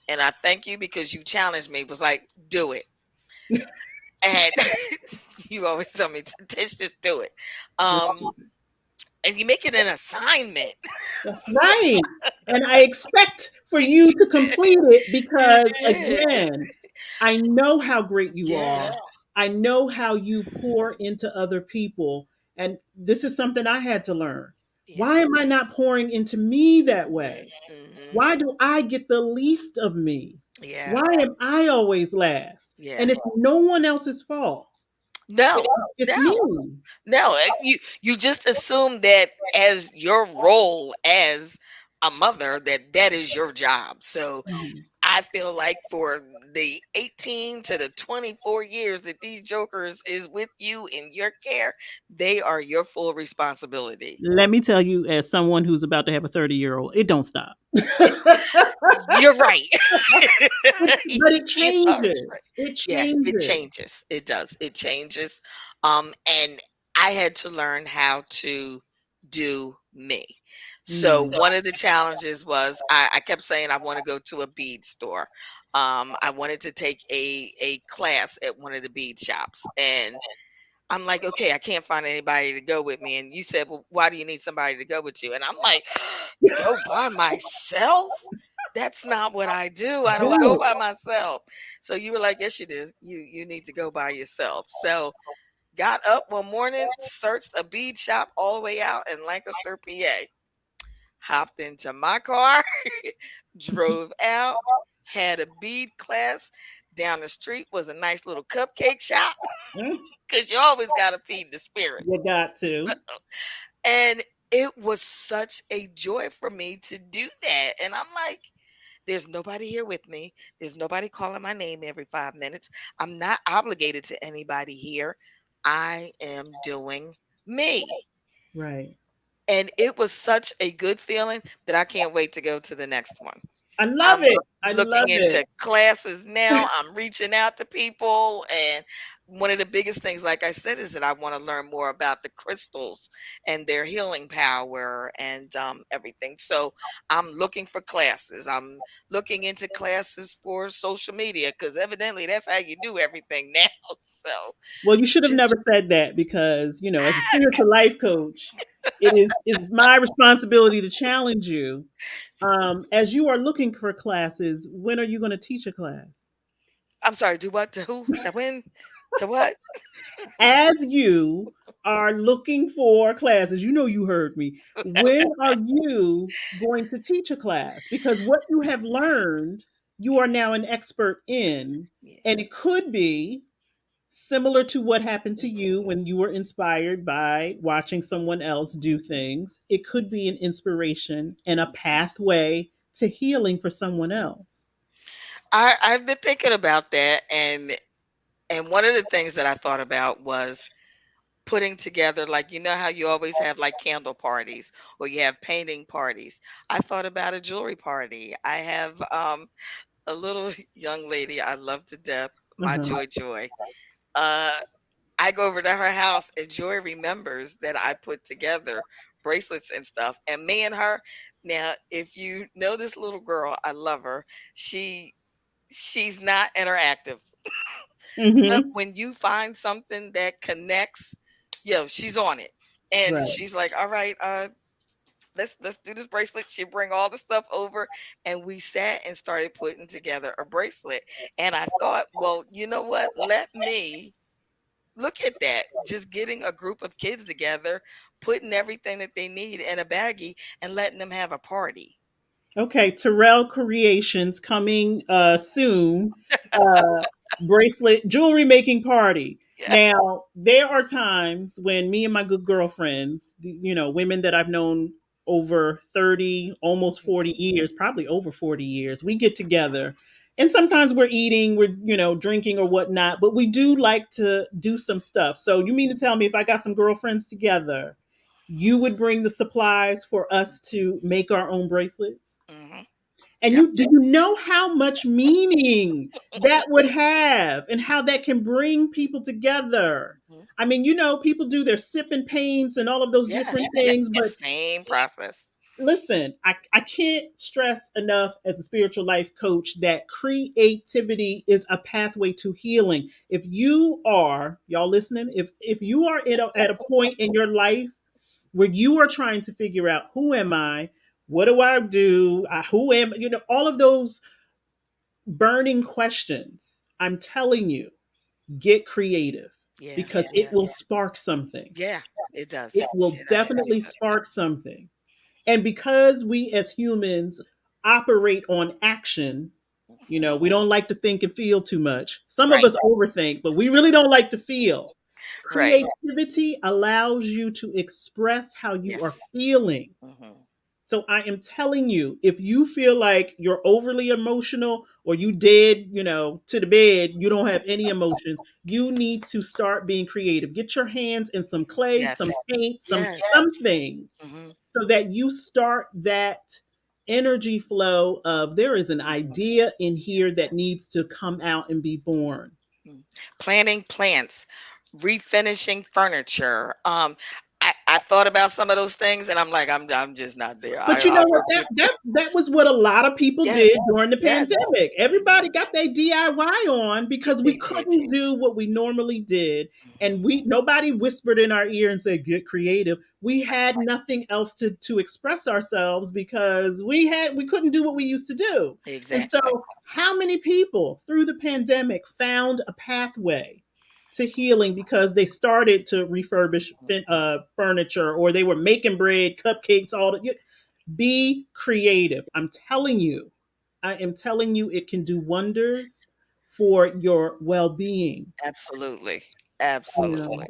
And I thank you because you challenged me. It was like, do it. And you always tell me, Tish, just do it. Just Um, and you make it an assignment. So right. And I expect for you to complete it you because, did. again, I know how great you Yeah. are. I know how you pour into other people. And this is something I had to learn. Yeah. Why am I not pouring into me that Hmm. way? Hmm. Why do I get the least of me? Yeah. Why am I always last? Yeah. And it's no one else's fault. No. It's me. No. No. You just assume that as your role as a mother, that that is your job. So Mhm. I feel like for the 18 to the 24 years that these jokers is with you in your care, they are your full responsibility. Let me tell you, as someone who's about to have a 30-year-old, it don't stop. You're right. But it You are right. changes. It Yeah, it changes. changes. It does. It changes. And I had to learn how to do me. So Mm. one of the challenges was I kept saying I want to go to a bead store. I wanted to take a class at one of the bead shops, and I'm like, okay, I can't find anybody to go with me. And you said, well, why do you need somebody to go with you? And I'm like, go by myself? That's not what I do. I don't go Do by myself. So you were like, yes, you do. You need to go by yourself. So got up one morning, searched a bead shop all the way out in Lancaster, PA. Hopped into my car, drove out, had a bead class. Down the street was a nice little cupcake shop it. because you always got to feed the spirit. You got to. And it was such a joy for me to do that. And I'm like, there's nobody here with me. There's nobody calling my name every 5 minutes. I'm not obligated to anybody here. I am doing me. Right. And it was such a good feeling that I can't wait to go to the next one. I love I'm it. I looking love it. into classes now. I'm reaching out to people. And one of the biggest things, like I said, is that I want to learn more about the crystals and their healing power and everything. So I'm looking for classes. I'm looking into classes for social media because evidently that's how you do everything now. So Well, you should have just never said that because, as a spiritual life coach, it is my responsibility to challenge you. As you are looking for classes, when are you going to teach a class? I'm sorry, do what? To who? To when? To what? As you are looking for classes, you heard me. When are you going to teach a class? Because what you have learned, you are now an expert in, Yeah. and it could be similar to what happened to you when you were inspired by watching someone else do things. It could be an inspiration and a pathway to healing for someone else. I've been thinking about that, and one of the things that I thought about was putting together, like, you know how you always have like candle parties or you have painting parties. I thought about a jewelry party. I have a little young lady I love to death, my Uh-huh. Joy. Uh I go over to her house and Joy remembers that I put together bracelets and stuff. And me and her, now if you know this little girl, I love her. She's not interactive. But Hmm. when you find something that connects, she's on it. And Right. she's like, all right, let's do this bracelet. She bring all the stuff over and we sat and started putting together a bracelet. And I thought, well, you know what? Let me look at that. Just getting a group of kids together, putting everything that they need in a baggie and letting them have a party. Okay, Terrell Creations coming soon. Uh, bracelet jewelry making party. Yeah. Now, there are times when me and my good girlfriends, women that I've known over 30, almost 40 Mhm. years, probably over 40 years, we get together. And sometimes we're eating, we're, drinking or whatnot, but we do like to do some stuff. So you mean to tell me if I got some girlfriends together, you would bring the supplies for us to make our own bracelets? Mhm. And Yep. you do you know how much meaning that would have and how that can bring people together? Mhm. I mean, people do their sip and paints and all of those Yeah. different Yeah. things, but Same process. listen, I can't stress enough as a spiritual life coach that creativity is a pathway to healing. If you are, y'all listening, if you are at a point in your life where you are trying to figure out who am I, what do I do, who am, all of those burning questions, I'm telling you, get creative Yeah. because it Yeah. will spark something. Yeah. It It does. will It absolutely definitely does. spark something. And because we as humans operate on action, Mhm. we don't like to think and feel too much. Some of Right. us overthink, but we really don't like to feel. Right. Creativity allows you to express how you are Yes. feeling. Mhm. So I am telling you, if you feel like you're overly emotional or you dead, to the bed, you don't have any emotions, you need to start being creative. Get your hands in some clay, some Yes. paint, some Yes. something Mhm. so that you start that energy flow of there is an Mhm. idea in here Yes. that needs to come out and be born. Mm. Planting plants, refinishing furniture. I thought about some of those things, and I'm like, I'm just not there. But you know I what? work That with that that was what a lot of people did yes, during the yes. pandemic. Mhm. Everybody got their DIY on because we They did. couldn't do what we normally did, and Mhm. we nobody whispered in our ear and said, "Get creative." We had nothing else to express ourselves because we couldn't do what we used to do. And so, Exactly. how many people through the pandemic found a pathway to healing because they started to refurbish furniture or they were making bread, cupcakes, all that. Be creative. I'm telling you, I am telling you, it can do wonders for your well being. Absolutely. You know, Absolutely.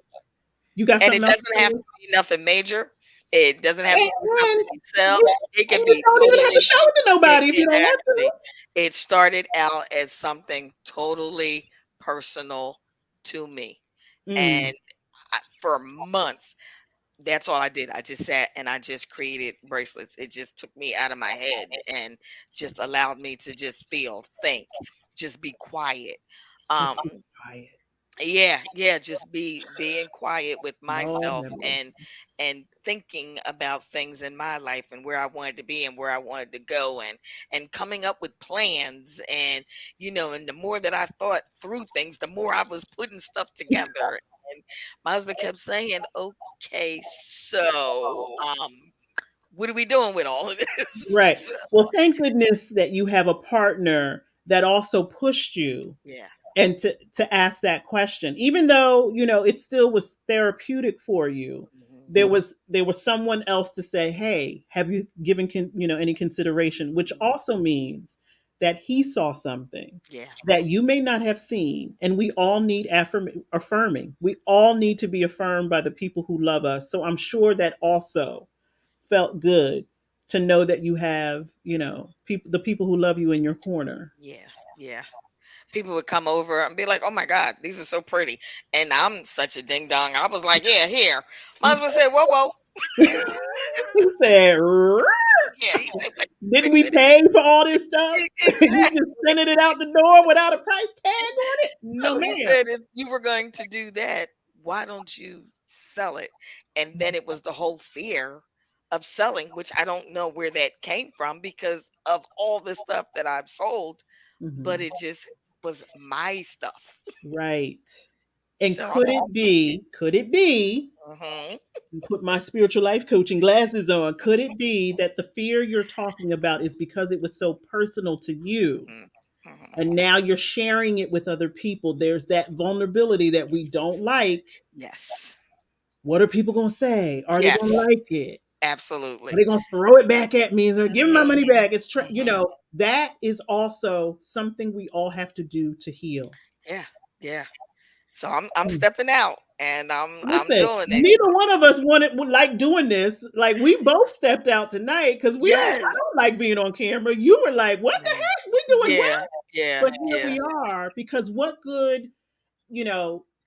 you got And it something else doesn't to have say? to be nothing major. It doesn't have to be And, something you sell. yeah, It and can you be don't even have to totally show it to nobody if you don't want to. exactly. It started out as something totally personal to me. Mm, And for months, that's all I did. I just sat and I just created bracelets. It just took me out of my head and just allowed me to just feel, think, just be quiet. just Um, be quiet. yeah, yeah, just being quiet with Lord myself have and mercy. thinking about things in my life and where I wanted to be and where I wanted to go and coming up with plans and and the more that I thought through things, the more I was putting stuff together. And my husband kept saying, "Okay, so what are we doing with all of Right. this?" Well, thank goodness that you have a partner that also pushed you Yeah. and to ask that question even though it still was therapeutic for you. Hmm. There was someone else to say, hey, have you given any consideration, which Hmm. also means that he saw something Yeah. that you may not have seen. And we all need affirming. We all need to be affirmed by the people who love us. So I'm sure that also felt good to know that you have the people who love you in your corner. Yeah. Yeah. People would come over and be like, "Oh my God, these are so pretty," and I'm such a ding dong. I was like, "Yeah, here." My husband said, "Whoa, whoa." He said, Yeah, he said, "Wait, didn't wait a we minute." pay for all this stuff? You just Exactly. sending it out the door without a price tag on it? No, So he ma'am. said, "If you were going to do that, why don't you sell it?" And then it was the whole fear of selling, which I don't know where that came from because of all the stuff that I've sold, but Mhm. it just was my stuff. Right. And So I'm could it be, mhm, put my spiritual life coaching glasses on, could it be that the fear you're talking about is because it was so personal to you? mhm, mhm. And now you're sharing it with other people. There's that vulnerability that we don't Yes. like. Yes. What are people going to say? Are they going to Yes. like it? Are Absolutely. they going to throw it back at me and say, give me my Mhm, money back? mhm. That is also something we all have to do to heal. Yeah, yeah. So I'm stepping out and I'm Listen, doing it. neither one of us would like doing this. Like we both stepped out tonight because we don't. I Yes. don't like being on camera. You were like, "What the Yeah. heck? We doing what?" Yeah. Yeah. But here Yeah. we are because what good,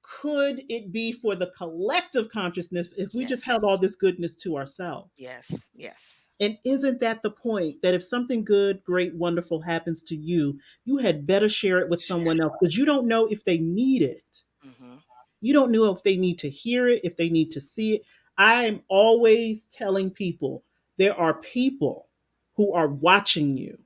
could it be for the collective consciousness if we just Yes. held all this goodness to ourselves? Yes. Yes. And isn't that the point that if something good, great, wonderful happens to you, you had better share it with Share. someone else because you don't know if they need it. Mhm. You don't know if they need to hear it, if they need to see it. I'm always telling people there are people who are watching you,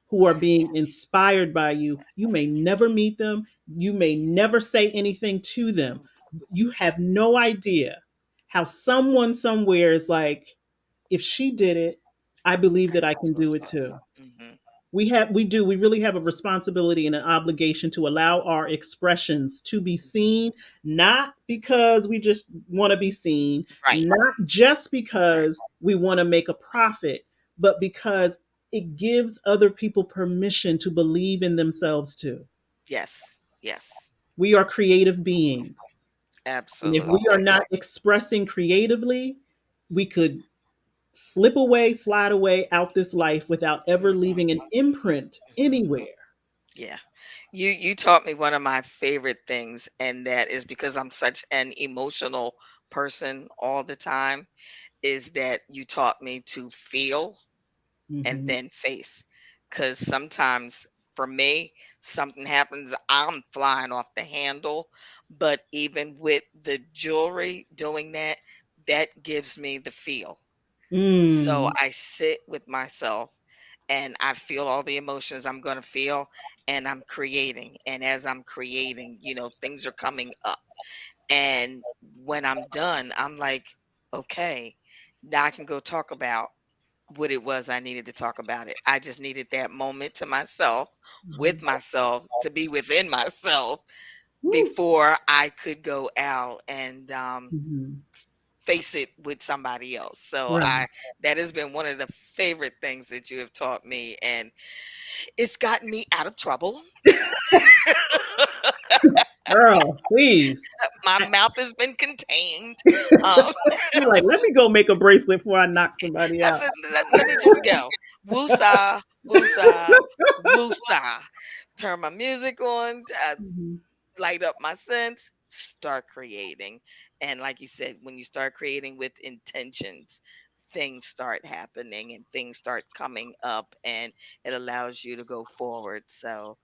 who are Yes. being inspired by you. You may never meet them, you may never say anything to them. Mm. You have no idea how someone somewhere is like, if she did it, I believe I that I can can do it do it too. too. Mhm. We really have a responsibility and an obligation to allow our expressions to be seen, not because we just want to be seen, Right. not just Right. because we want to make a profit, but because it gives other people permission to believe in themselves too. Yes. Yes. We are creative beings, and if we are Absolutely. not expressing creatively, we could slip away, slide away out this life without ever Mhm. leaving an imprint Mhm. anywhere. Yeah. You taught me one of my favorite things, and that is because I'm such an emotional person all the time, is that you taught me to feel and Mhm. then face. Because sometimes for me, something happens, I'm flying off the handle. But even with the jewelry doing that, that gives me the feel. So Mm. I sit with myself and I feel all the emotions I'm going to feel, and I'm creating. And as I'm creating, things are coming up. And when I'm done, I'm like, okay, now I can go talk about what it was I needed to talk about it. I just needed that moment to myself, with Mhm. myself, to be within myself Woo. before I could go out and Mhm. face it with somebody else. So Right. that has been one of the favorite things that you have taught me, and it's gotten me out of trouble. Girl, please. My I- mouth has been contained. Um, You're like, let me go make a bracelet before I knock somebody I out. said, let me just go. Woosah, woosah, woosah. Turn my music on, Mhm. light up my sense, start creating. And like you said, when you start creating with intentions, things start happening and things start coming up, and it allows you to go forward. So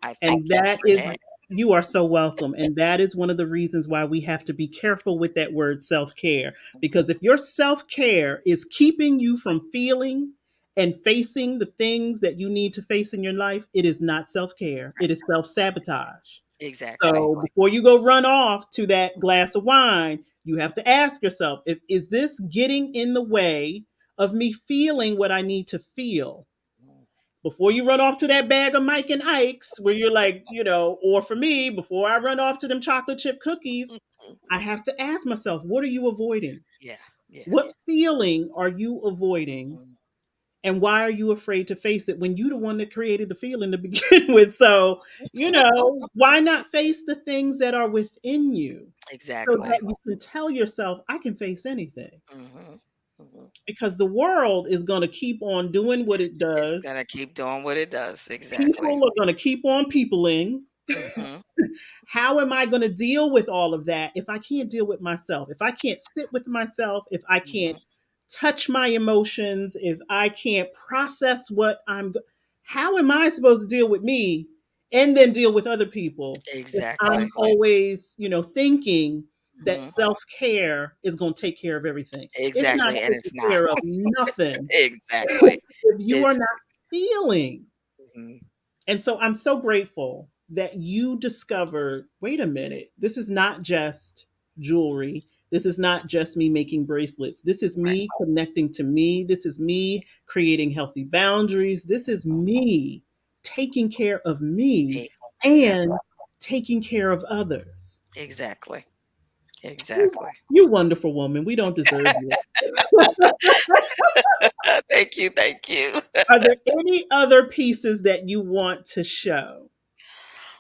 I thank And you that for is, that. you are so welcome. And that is one of the reasons why we have to be careful with that word self care. Because if your self care is keeping you from feeling and facing the things that you need to face in your life, it is not self care, it Right. is self sabotage. Exactly. So before you go run off to that glass of wine, you have to ask yourself, if is this getting in the way of me feeling what I need to feel? Before you run off to that bag of Mike and Ike's, where you're like, or for me, before I run off to them chocolate chip cookies, I have to ask myself, what are you avoiding? Yeah. Yeah. What feeling are you avoiding? Mhm. And why are you afraid to face it when you the one that created the feeling to begin with? So, why not face the things that are within you so Exactly. that you can tell yourself, I can face anything? Hmm. Hmm. Because the world is going to keep on doing what it It's does. gonna keep doing what it does. Exactly. People are going to keep on peopling. Hmm. How am I going to deal with all of that if I can't deal with myself? If I can't sit with myself, if I can't Hmm. touch my emotions, if I can't process how am I supposed to deal with me and then deal with other people if I'm Exactly. always, thinking that Hmm. self-care is going to take care of everything? It's not Exactly. And taking it's not. care of nothing Exactly. if you are It's not feeling. mhm. And so I'm so grateful that you discovered, wait a minute, this is not just jewelry. This is not just me making bracelets. This is Right. me connecting to me. This is me creating healthy boundaries. This is Mhm. me taking care of me E- Yeah. and taking care of others. Exactly. You, Exactly. you wonderful woman. We don't deserve you. Thank you. Thank you. Are there any other pieces that you want to show?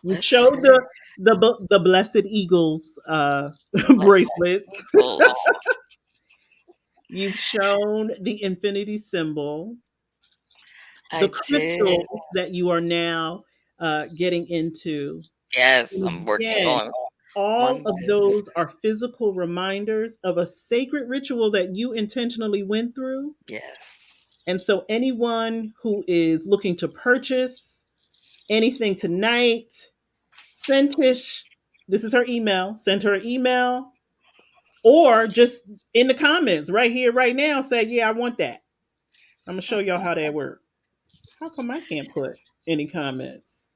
You've Let's showed see. the blessed eagles Let's bracelets. Eagles. You've shown the infinity symbol, the I did. crystals that you are now getting into. Yes, I'm And working again, all on of this. those are physical reminders of a sacred ritual that you intentionally went through. Yes. And so, anyone who is looking to purchase anything tonight, send Tish, this is her email, send her an email, or just in the comments right here, right now, say, yeah, I want that. I'm going to show y'all how that works. How come I can't put any comments?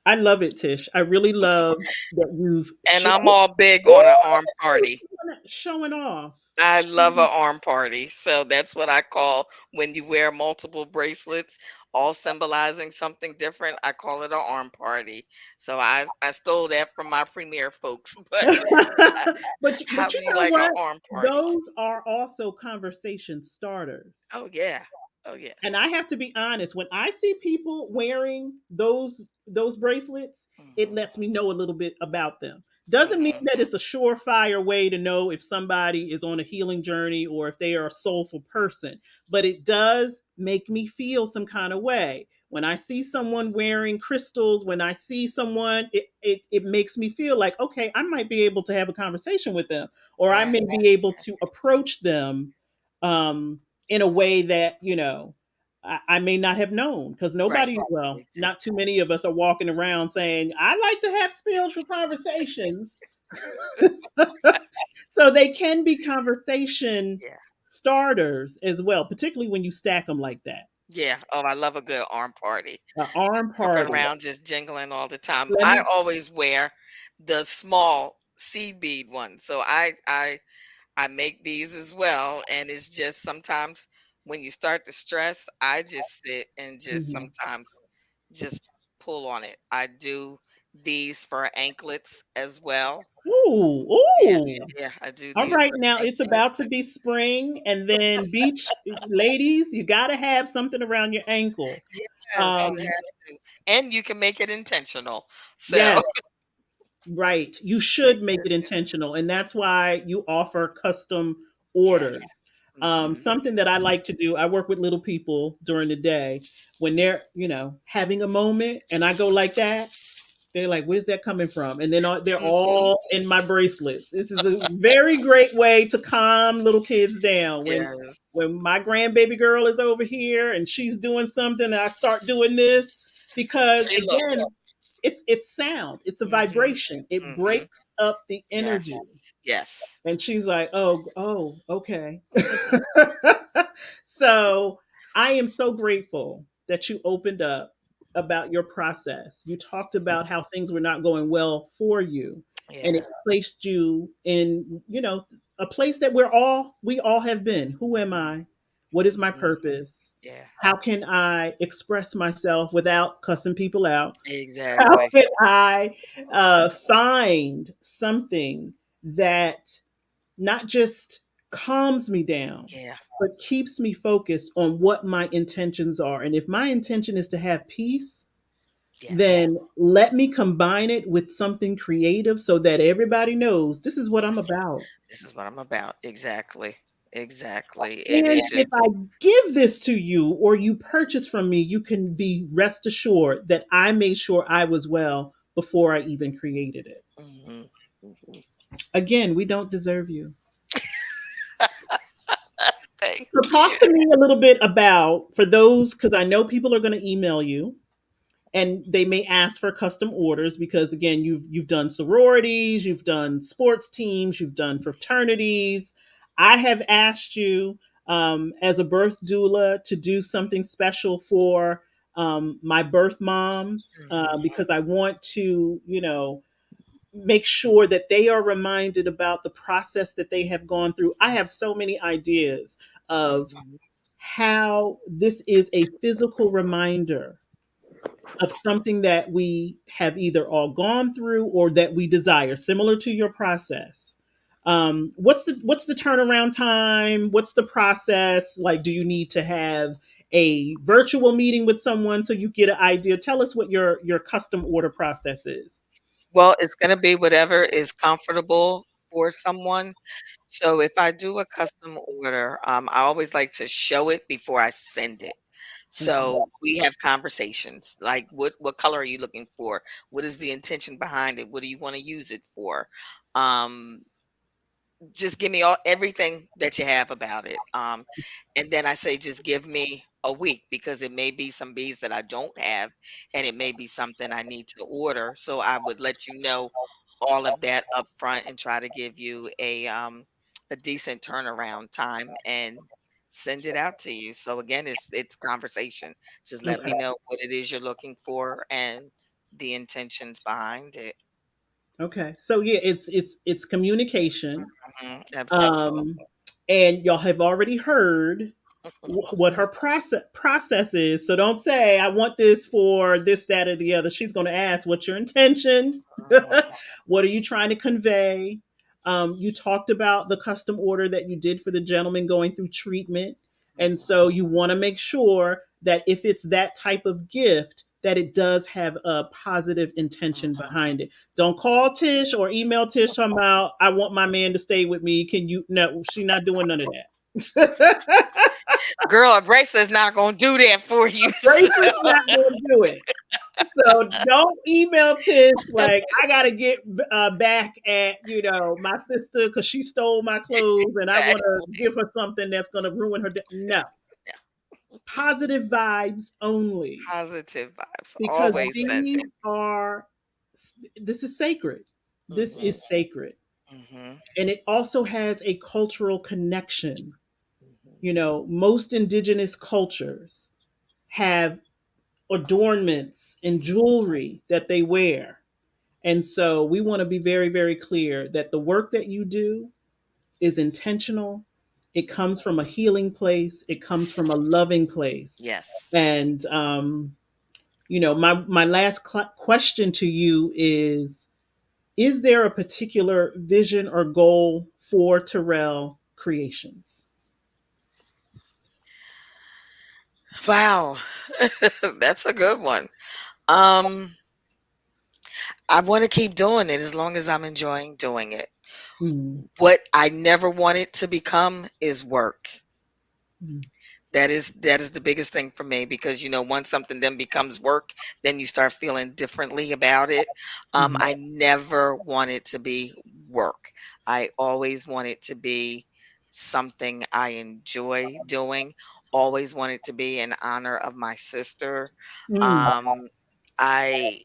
I love it, Tish. I really love that you've And shown, I'm all big on an arm Ooh, party. showing off. I love an arm party. So that's what I call when you wear multiple bracelets, all symbolizing something different. I call it an arm party. So I stole that from my premier folks. But how But do you you know like an what? arm party? Those are also conversation starters. Oh yeah. Oh And yes. I have to be honest, when I see people wearing those bracelets, it Mhm. lets me know a little bit about them. Doesn't mean Mhm. that it's a surefire way to know if somebody is on a healing journey or if they are a soulful person, but it does make me feel some kind of way. When I see someone wearing crystals, when I see someone, it makes me feel like, okay, I might be able to have a conversation with them, or I Yeah. may be able to approach them in a way that, I may not have known because Right. nobody, well, Exactly. not too many of us are walking around saying, I like to have spiritual conversations. So they can be conversation Yeah. starters as well, particularly when you stack them like that. Yeah. Oh, I love a good arm party. An arm Walking party. around just jingling all the time. Let I me, always wear the small seed bead one. So I make these as well, and it's just sometimes when you start to stress, I just sit and just mhm. sometimes just pull on it. I do these for anklets as well. Ooh, Yeah, ooh. yeah, I do All these right, for now it's anklets. about to be spring, and then beach ladies, you got to have something around your ankle. Yes, you Um, have to. And you can make it intentional. So yes, right. You make should make it it intentional, and that's why you offer custom orders. yes. Mhm. Something that I like to do, I work with little people during the day when they're, having a moment, and I go like that. They're like, "Where's that coming from?" And then they're Mhm. all in my bracelets. This is a very great way to calm little kids down. Yes. When my grandbaby girl is over here and she's doing something, and I start doing this because She again, looks. it's sound. It's a Mhm. vibration. It Mhm. breaks up the Yes. energy. Yes. And she's like, oh, okay. So I am so grateful that you opened up about your process. You talked about how things were not going well for you, and Yeah. it placed you in, a place that we all have been. Who am I? What is my Mhm. purpose? Yeah. How can I express myself without cussing people out? How Exactly. can I find something that not just calms me down, Yeah. but keeps me focused on what my intentions are? And if my intention is to have peace, then Yes. let me combine it with something creative so that everybody knows this is what I'm Yes. about. This is what I'm about. Exactly. Exactly. And And it if just I give this to you or you purchase from me, you can be rest assured that I made sure I was well before I even created it. mhm. Mhm. Again, we don't deserve you. Thank So, talk you. to me a little bit about, for those, because I know people are going to email you and they may ask for custom orders because again, you've done sororities, you've done sports teams, you've done fraternities. I have asked you as a birth doula to do something special for my birth moms Mhm. because I want to, make sure that they are reminded about the process that they have gone through. I have so many ideas of Mhm. how this is a physical reminder of something that we have either all gone through or that we desire, similar to your process. What's the turnaround time? What's the process like? Do you need to have a virtual meeting with someone so you get an idea? Tell us what your custom order process is. Well, it's gonna be whatever is comfortable for someone. So if I do a custom order, I always like to show it before I send it. Okay. So we have conversations like what color are you looking for? What is the intention behind it? What do you want to use it for? Um, just give me all everything that you have about it. And then I say just give me a week because it may be some bees that I don't have and it may be something I need to order. So I would let you know all of that up front and try to give you a decent turnaround time and send it out to you. So again, it's conversation. Just let me Okay. know what it is you're looking for and the intentions behind it. Okay. So yeah, it's communication. Mhm, absolutely. Um, and y'all have already heard what her process is. So don't say I want this for this, that, or the other. She's going to ask, "What's your intention? Mhm, What are you trying to convey?" You talked about the custom order that you did for the gentleman going through treatment, and mhm, so you want to make sure that if it's that type of gift, that it does have a positive intention mhm. behind it. Don't call Tish or email Tish talking about I want my man to stay with me. Can you? No, she's not doing none of that. Girl, a bracelet's not gonna do that for you. Bracelets not going to do it. So don't email Tish like I gotta get back at my sister because she stole my clothes and I want to Exactly. give her something that's gonna ruin her day. No, Yeah. positive vibes only Positive vibes. because Always send these it. are this is sacred. This Mhm, is sacred, mhm, and it also has a cultural connection. mhm, Most indigenous cultures have adornments and mhm, jewelry that they wear. And so we want to be very, very clear that the work that you do is intentional. It comes from a healing place, it comes from a loving place. yes. And, my last question to you is there a particular vision or goal for Terrell Creations? Wow. That's a good one. Um, I want to keep doing it as long as I'm enjoying doing it. Mm, What I never wanted to become is work. mm, That is the biggest thing for me because once something then becomes work, then you start feeling differently about it. mm, I never wanted to be work. I always wanted to be something I enjoy doing. Always wanted to be in honor of my sister. mm, Um, I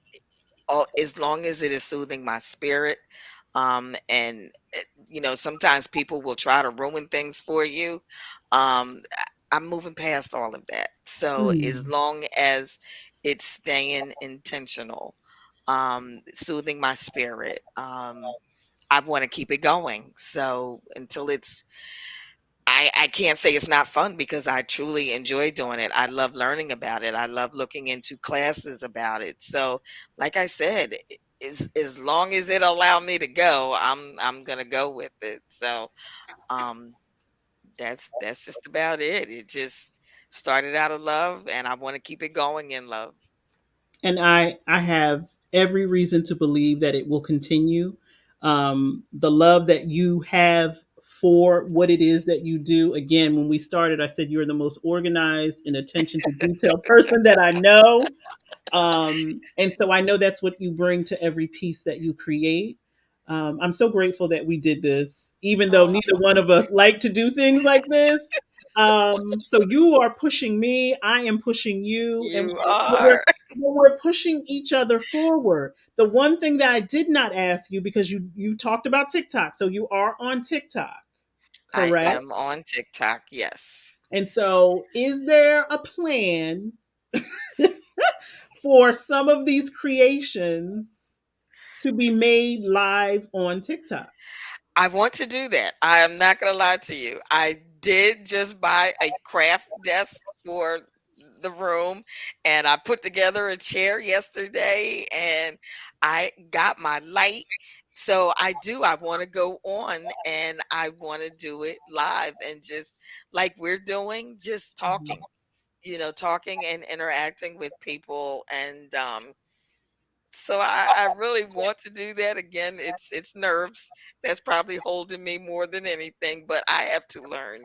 as long as it is soothing my spirit. And sometimes people will try to ruin things for you. I'm moving past all of that. So as mm. long as it's staying intentional, soothing my spirit, I want to keep it going. So until I can't say it's not fun because I truly enjoy doing it. I love learning about it. I love looking into classes about it. So, like I said, as long as it allow me to go, I'm gonna go with it. So, um, that's just about it. It just started out of love, and I want to keep it going in love. And I have every reason to believe that it will continue. The love that you have for what it is that you do. Again, when we started, I said you're the most organized and attention to detail person that I know. And so I know that's what you bring to every piece that you create. I'm so grateful that we did this, even though Oh, neither one of us like to do things like this. So you are pushing me, I am pushing you, and you we're, are. we're pushing each other forward. The one thing that I did not ask you because you talked about TikTok, so you are on TikTok, I correct? am on TikTok. Yes. And so, is there a plan for some of these creations to be made live on TikTok? I want to do that. I am not gonna lie to you. I did just buy a craft desk for the room, and I put together a chair yesterday, and I got my light. So I do. I want to go on, and I want to do it live, and just like we're doing, just Mhm. talking. talking and interacting with people. And so I really want to do that again. It's nerves that's probably holding me more than anything, but I have to learn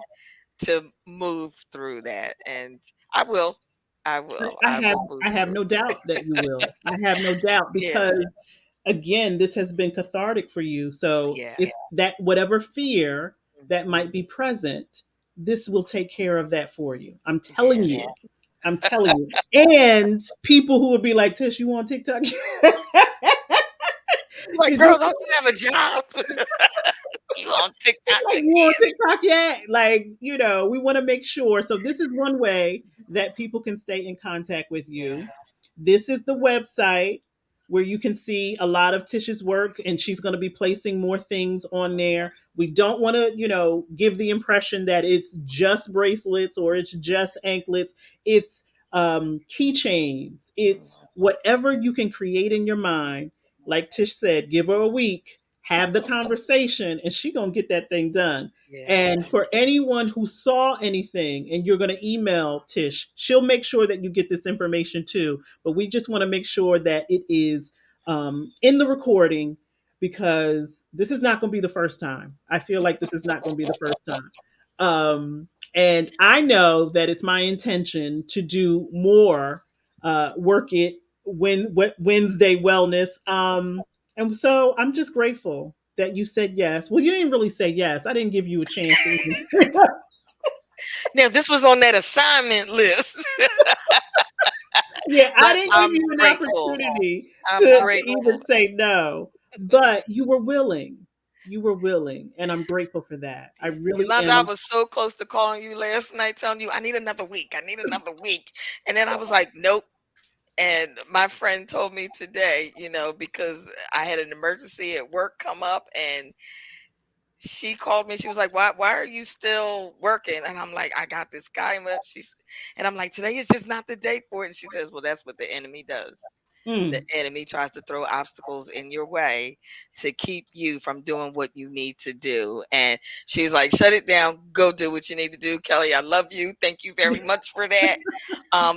to move through that. And I will. I will. I I have will move I have through no doubt that you will. I have no doubt it. Yeah. because again, this has been cathartic for you. So Yeah. if that whatever fear that Mhm. might be present, this will take care of that for you. I'm telling Yeah. you. I'm telling you. And people who would be like, Tish, you on TikTok? Like, Did you girl, don't you have a job? You on TikTok like you on again? TikTok yet? Like, we want to make sure. So this is one way that people can stay in contact with Yeah. you. This is the website where you can see a lot of Tish's work, and she's going to be placing more things on there. We don't want to, give the impression that it's just bracelets or it's just anklets. It's keychains. It's Mhm. whatever you can create in your mind. Like Tish said, give her a week, have the conversation, and she gonna get that thing done. And Yes. for anyone who saw anything and you're gonna email Tish, she'll make sure that you get this information too. But we just want to make sure that it is in the recording because this is not going to be the first time. I feel like this is not going to be the first time. And I know that it's my intention to do more work it Wednesday wellness. And so I'm just grateful that you said yes. Well, you didn't really say yes. I didn't give you a chance to even. Now, this was on that assignment list, Yeah, I but didn't give I'm you an grateful. opportunity I'm to grateful. even say no, but you were willing. You were willing, and I'm grateful for that. I really Yolanda, am. I was so close to calling you last night, telling you I need another week. I need another week. And then I was like, nope. And my friend told me today, because I had an emergency at work come up, and she called me. She was like, "Why are you still working?" And I'm like, "I got this guy." And I'm like, "Today is just not the day for it." And she says, "Well, that's what the enemy does. The Mm, enemy tries to throw obstacles in your way to keep you from doing what you need to do." And she's like, "Shut it down. Go do what you need to do, Kelly. I love you. Thank you very much for that."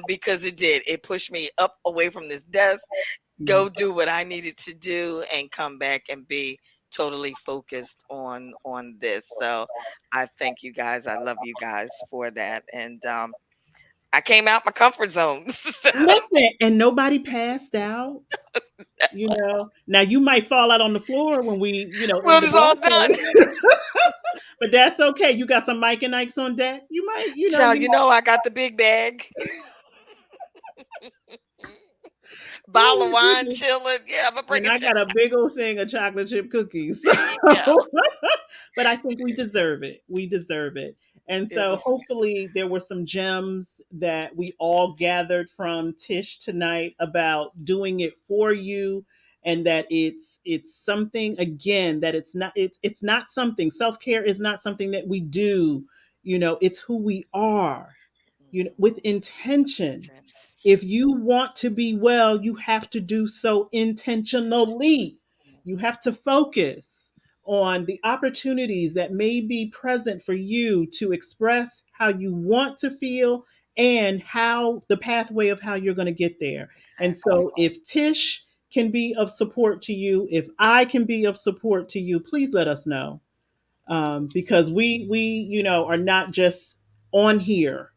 Because it did. It pushed me up away from this desk, mm. go do what I needed to do, and come back and be totally focused on this. So I thank you guys. I love you guys for that. And I came out my comfort zone. So, Listen, and nobody passed out. Now you might fall out on the floor when we, well, in the it's all done. broadcast, but that's okay. You got some Mike and Ike's on deck. You might, Child, I got the big bag. Bottle Oh of my wine goodness. chilling. Yeah, I'm gonna bring And it I to got a big old thing of chocolate chip cookies. there you go. But I think we deserve it. We deserve it. And It so was hopefully there were some gems that we all gathered from Tish tonight about doing it for you and that it's something again that it's not something self-care is not something that we do. It's who we are. With intention. intense. If you want to be well, you have to do so intentionally. You have to focus on the opportunities that may be present for you to express how you want to feel and how the pathway of how you're going to get there. And Exactly. so, if Tish can be of support to you, if I can be of support to you, please let us know because we are not just on here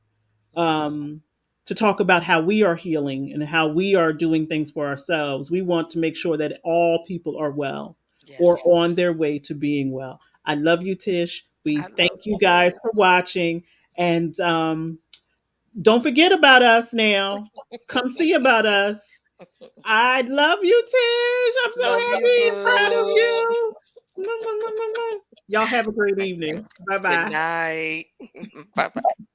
um, to talk about how we are healing and how we are doing things for ourselves. We want to make sure that all people are well or Yes. on their way to being well. I love you, Tish. We I thank love you guys you. for watching. And don't forget about us now. Come see about us. I love you, Tish. I'm so Love you, happy and proud of boo. you. Mwah, mwah, mwah, mwah, mwah. Y'all have a great evening. Bye Good bye. night. Bye bye.